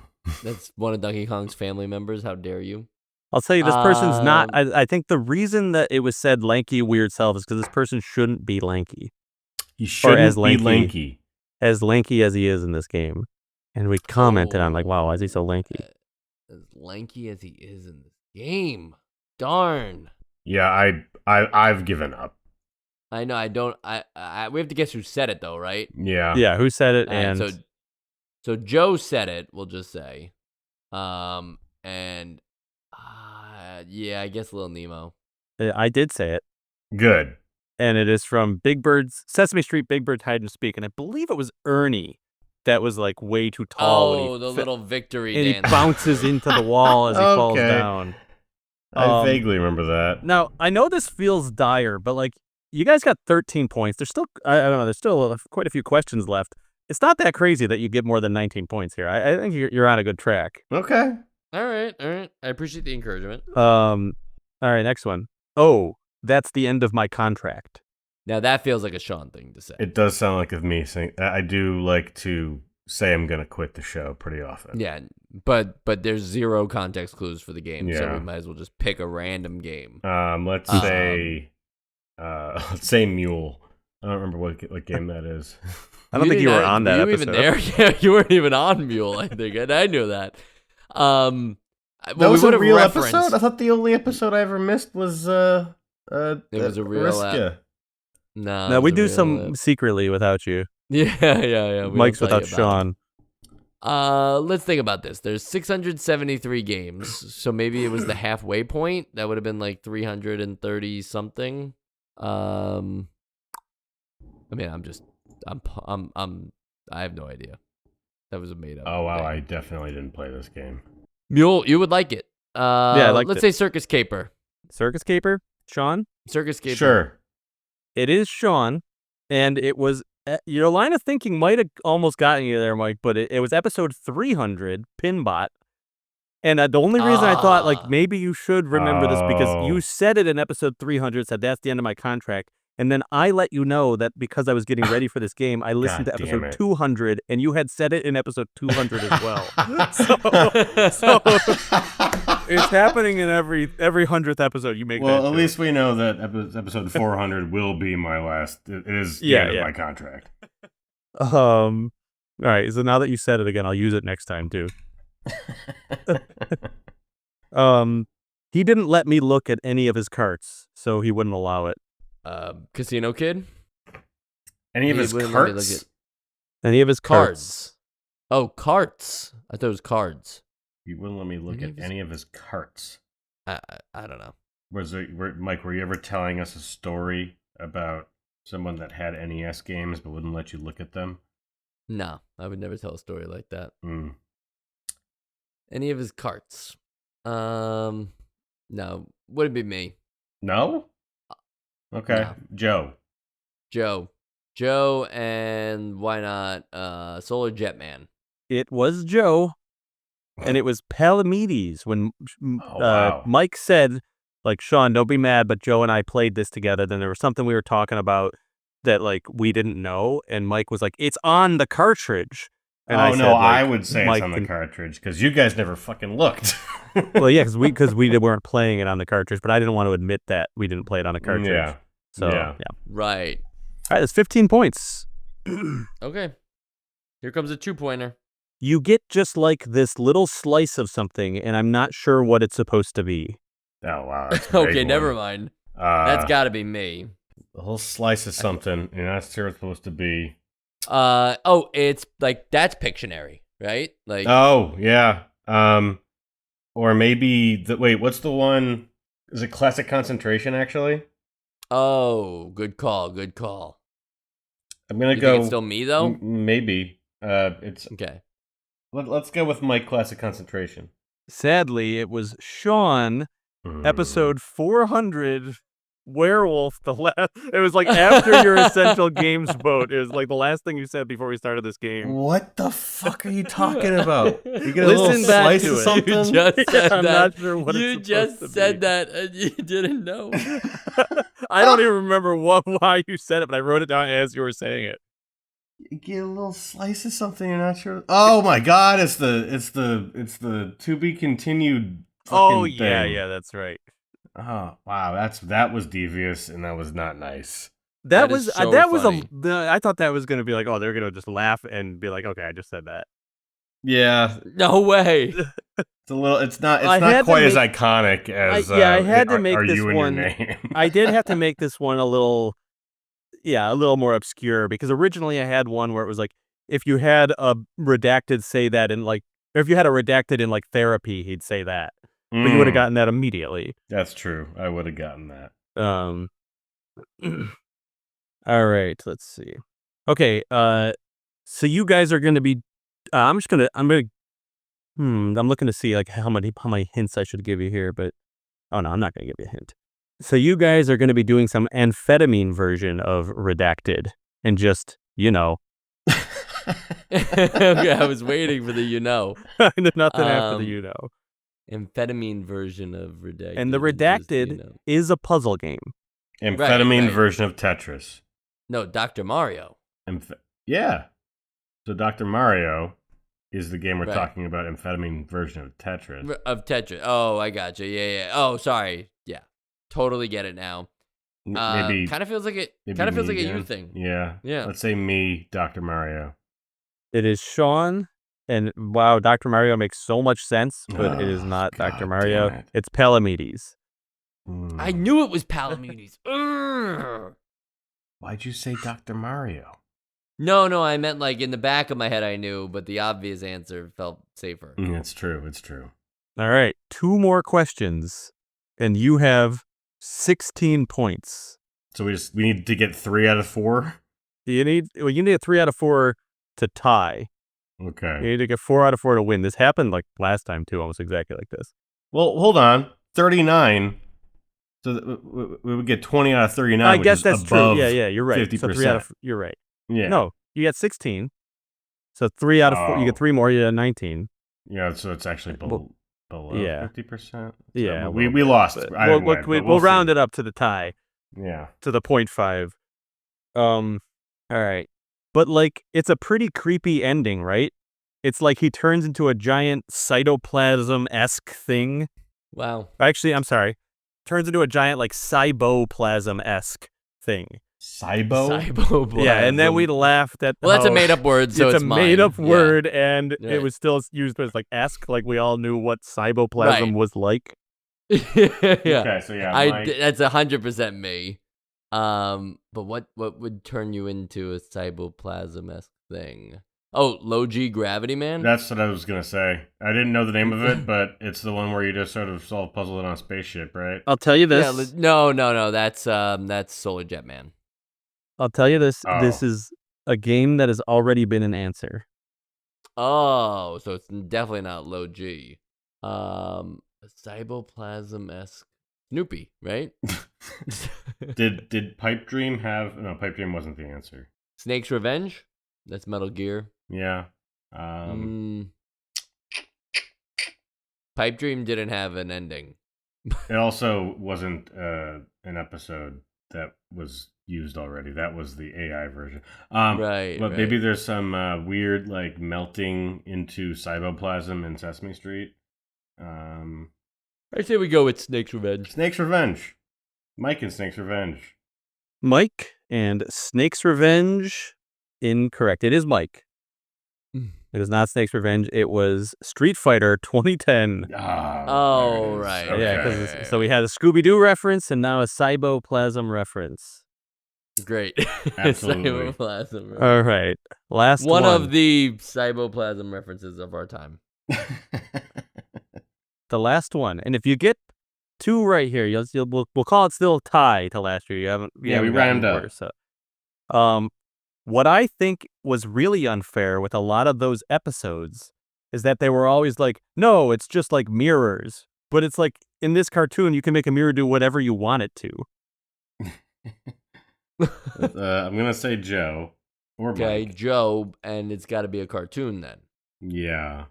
That's one of Donkey Kong's family members. How dare you? I'll tell you, this person's not. I think the reason that it was said lanky, weird self is because this person shouldn't be lanky. He shouldn't be lanky. As lanky as he is in this game. And we commented on, like, wow, why is he so lanky? As lanky as he is in this game. Darn. Yeah, I've given up. I know. I don't. We have to guess who said it, though, right? Yeah. Yeah. Who said it? So Joe said it. We'll just say, yeah, I guess Little Nemo. I did say it. Good. And it is from Sesame Street, Big Bird Hide and Speak, and I believe it was Ernie that was like way too tall. Oh, the little victory and dance. He bounces into the wall as he falls down. I vaguely remember that. Now I know this feels dire, but like. You guys got 13 points. There's still, I don't know, there's still quite a few questions left. It's not that crazy that you get more than 19 points here. I think you're on a good track. Okay. All right. I appreciate the encouragement. All right, next one. Oh, that's the end of my contract. Now that feels like a Sean thing to say. It does sound like of me saying. I do like to say I'm gonna quit the show pretty often. Yeah, but there's zero context clues for the game, so we might as well just pick a random game. Let's say. Let's say Mule. I don't remember what game that is. I don't think you were on that episode. Even there? Yeah, you weren't even on Mule, I think. And I knew that. That was a real episode? I thought the only episode I ever missed was it was a real Ariska. No, we do some secretly without you. Yeah. Mike's without Sean. Let's think about this. There's 673 games, so maybe it was the halfway point. That would have been like 330 something. I mean, I have no idea. That was a made up. Oh wow, thing. I definitely didn't play this game. Mule, you would like it. Yeah, let's say Circus Caper. Circus Caper, Sean? Circus Caper. Sure. It is Sean, and it was your line of thinking might have almost gotten you there, Mike, but it was episode 300, Pinbot. And the only reason I thought, like, Ah. maybe you should remember this because Oh. you said it in episode 300, said that's the end of my contract. And then I let you know that because I was getting ready for this game, I listened to God damn episode it. 200, and you had said it in episode 200 as well. So it's happening in every 100th episode you make that Well, at joke. least we know that episode 400 will be my last. It is the end of my contract. All right, so now that you said it again, I'll use it next time too. He didn't let me look at any of his carts, so he wouldn't allow it. Casino Kid? Any of his wouldn't let me look carts? Any of his Cards. Oh, carts. I thought it was cards. He wouldn't let me look at any of his carts. I don't know. Mike, were you ever telling us a story about someone that had NES games but wouldn't let you look at them? No, I would never tell a story like that. Mm. Any of his carts. No, would it be me? No? Okay. No. Joe. Joe, and why not Solar Jetman? It was Joe, and it was Palamedes when wow. Mike said, like, Sean, don't be mad, but Joe and I played this together. Then there was something we were talking about that, like, we didn't know, and Mike was like, it's on the cartridge. And I would say Mike, it's on the cartridge, because you guys never fucking looked. Well, yeah, because we weren't playing it on the cartridge, but I didn't want to admit that we didn't play it on a cartridge. Yeah. So, yeah. Right. All right, that's 15 points. Okay. Here comes a 2-pointer. You get just like this little slice of something, and I'm not sure what it's supposed to be. Oh, wow. Okay, never mind. That's got to be me. A whole slice of something, and that's what it's supposed to be. It's like, that's Pictionary, right? Like. Oh, yeah. Or maybe, wait, what's the one? Is it Classic Concentration, actually? Oh, good call. I'm going to You go. think it's still me, though? Maybe. It's okay. Let's go with Mike Classic Concentration. Sadly, it was Sean, episode 400, Werewolf. It was like after your Essential Games vote. It was like the last thing you said before we started this game. What the fuck are you talking about? You get a Listen little back slice to of it. something? You just said I'm that. not sure what you it's just supposed to said be. that and you didn't know. I don't even remember why you said it, but I wrote it down as you were saying it. You get a little slice of something you're not sure. Oh my god, it's the to be continued fucking thing. Yeah, that's right. Oh wow, that was devious and that was not nice. That was funny. I thought that was gonna be like, oh, they're gonna just laugh and be like, okay, I just said that. Yeah. No way. It's not quite as iconic as I had to make Are this You in one. Your Name? I did have to make this one a little more obscure, because originally I had one where it was like, if you had a redacted say that in like, or if you had a redacted in like therapy, he'd say that. But you would have gotten that immediately. That's true. I would have gotten that. All right, let's see. Okay, so you guys are going to be I'm looking to see like how many hints I should give you here, but oh no, I'm not going to give you a hint. So you guys are going to be doing some amphetamine version of redacted, and just, Okay, I was waiting for the nothing after the amphetamine version of redacted. And the redacted is a puzzle game. Amphetamine version of Tetris. No, Dr. Mario. Yeah. So Dr. Mario is the game we're talking about, amphetamine version of Tetris. Oh, I gotcha. Yeah. Oh, sorry. Yeah. Totally get it now. Maybe kind of feels like it. Kind of feels like a you thing. Yeah. Yeah. Let's say me, Dr. Mario. It is Sean, and wow, Dr. Mario makes so much sense, but it is not Dr. Mario. It's Palamedes. I knew it was Palamedes. Why'd you say Dr. Mario? No, I meant like in the back of my head I knew, but the obvious answer felt safer. It's true. All right, 2 more questions, and you have 16 points. So we need to get 3 out of 4? You need a 3 out of 4 to tie. Okay. You need to get 4 out of 4 to win. This happened like last time too, almost exactly like this. Well, hold on. 39. So we would get 20 out of 39. I guess that's true. Yeah, you're right. 50%. So 3 out of you're right. Yeah. No, you get 16. So 3 out of 4. You get 3 more. You get 19. Yeah, so it's actually below Yeah. 50%. Yeah, we lost. We'll round it up to the tie. Yeah. To the 0.5. All right. But like, it's a pretty creepy ending, right? It's like he turns into a giant cytoplasm-esque thing. Wow. Actually, I'm sorry. Turns into a giant like cyboplasm-esque thing. Cyboplasm. Yeah, and then we laughed at. Well, that's a made-up word, so it's a made-up mine. word, and Right. it was still used as like esque, like we all knew what cyboplasm was like. Yeah. Okay, so yeah, that's 100% me. But what would turn you into a cyboplasm-esque thing? Oh, low G gravity man? That's what I was gonna say. I didn't know the name of it, but it's the one where you just sort of solve puzzles on a spaceship, right? I'll tell you this. Yeah, no. That's Solar Jet Man. I'll tell you this. Oh. This is a game that has already been an answer. Oh, so it's definitely not low G. Cyboplasm-esque Snoopy, right? Did Pipe Dream have? No, Pipe Dream wasn't the answer. Snake's Revenge? That's Metal Gear. Yeah. Pipe Dream didn't have an ending. It also wasn't an episode that was used already. That was the AI version. Right. But maybe there's some weird like melting into cyboplasm in Sesame Street. I say we go with Snake's Revenge. Snake's Revenge. Mike and Snake's Revenge. Mike and Snake's Revenge. Incorrect. It is Mike. It is not Snake's Revenge. It was Street Fighter 2010. Oh, right. Okay. Yeah, so we had a Scooby-Doo reference and now a cyboplasm reference. Great. Absolutely. Cyboplasm. All right. Last one. One of the cyboplasm references of our time. The last one. And if you get 2 right here, we'll call it still a tie to last year. We round up. So, what I think was really unfair with a lot of those episodes is that they were always like, no, it's just like mirrors. But it's like, in this cartoon, you can make a mirror do whatever you want it to. I'm going to say Joe or Okay, Mike. Joe, and it's got to be a cartoon then. Yeah.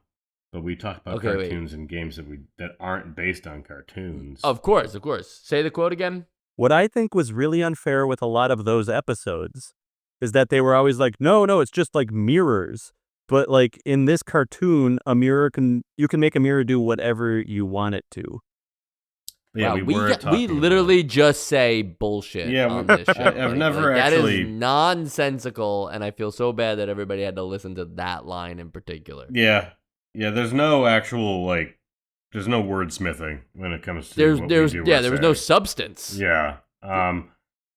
But we talk about cartoons and games that aren't based on cartoons. Of course. Say the quote again. What I think was really unfair with a lot of those episodes is that they were always like, no, it's just like mirrors. But like in this cartoon, you can make a mirror do whatever you want it to. Yeah, wow, we literally just say bullshit on this show. I've never actually... That is nonsensical, and I feel so bad that everybody had to listen to that line in particular. Yeah, there's no actual, there's no wordsmithing when it comes to there was no substance. Yeah.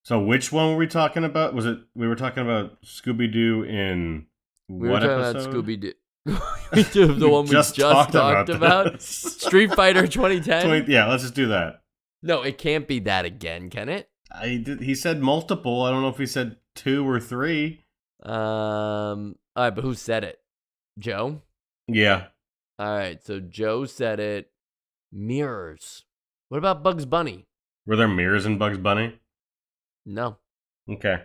So which one were we talking about? We were talking about Scooby-Doo in what episode? We were talking about Scooby-Doo. The one we just talked about. Street Fighter 2010? Yeah, let's just do that. No, it can't be that again, can it? He said multiple. I don't know if he said 2 or 3. All right, but who said it? Joe? Yeah. All right, so Joe said it. Mirrors. What about Bugs Bunny? Were there mirrors in Bugs Bunny? No. Okay.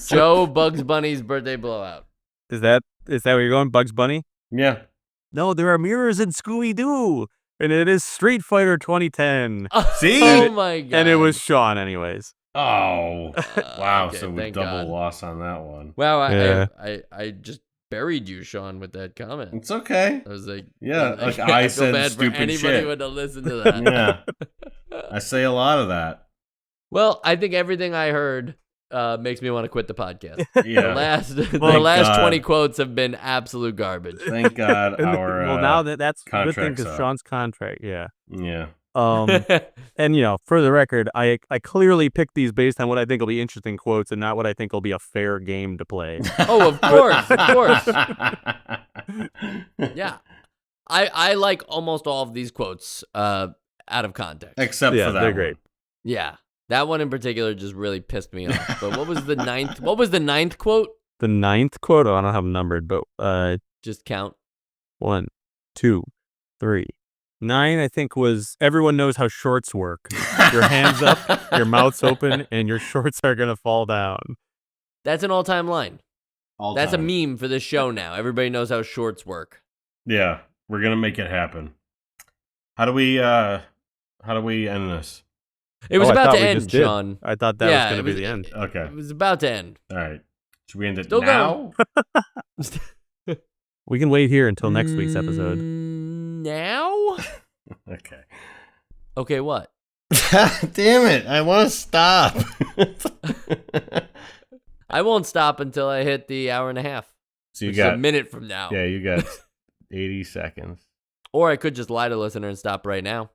Joe, Bugs Bunny's birthday blowout. Is that where you're going, Bugs Bunny? Yeah. No, there are mirrors in Scooby-Doo, and it is Street Fighter 2010. See? Oh my god. And it was Sean anyways. Oh. Wow, okay, so we double loss on that one. Wow, Yeah. I just buried you, Sean, with that comment. It's okay. I was like, yeah, I feel said bad stupid for anybody shit. who had to listen to that. Yeah. I say a lot of that. Well, I think everything I heard makes me want to quit the podcast. Yeah. The last 20 quotes have been absolute garbage. Thank God our now that's a good thing contract's because up. Sean's contract, yeah. Yeah. And for the record, I clearly picked these based on what I think will be interesting quotes and not what I think will be a fair game to play. Oh, of course. Yeah. I like almost all of these quotes out of context. Except for that they're great. Yeah. That one in particular just really pissed me off. But what was the ninth quote? The 9th quote? Oh, I don't have them numbered, but just count. 1, 2, 3. 9, I think, was everyone knows how shorts work. Your hands up, your mouth's open, and your shorts are going to fall down. That's an all-time line. That's a meme for this show now. Everybody knows how shorts work. Yeah. We're gonna make it happen. How do we end this? It was I about thought to we end, just did. Sean. I thought that was going to be the end. Okay. It was about to end. All right. Should we end it Still now? We can wait here until next week's episode. Now? Okay. Okay, what? Damn it. I want to stop. I won't stop until I hit the hour and a half. So you which got is a minute from now. Yeah, you got 80 seconds. Or I could just lie to the listener and stop right now.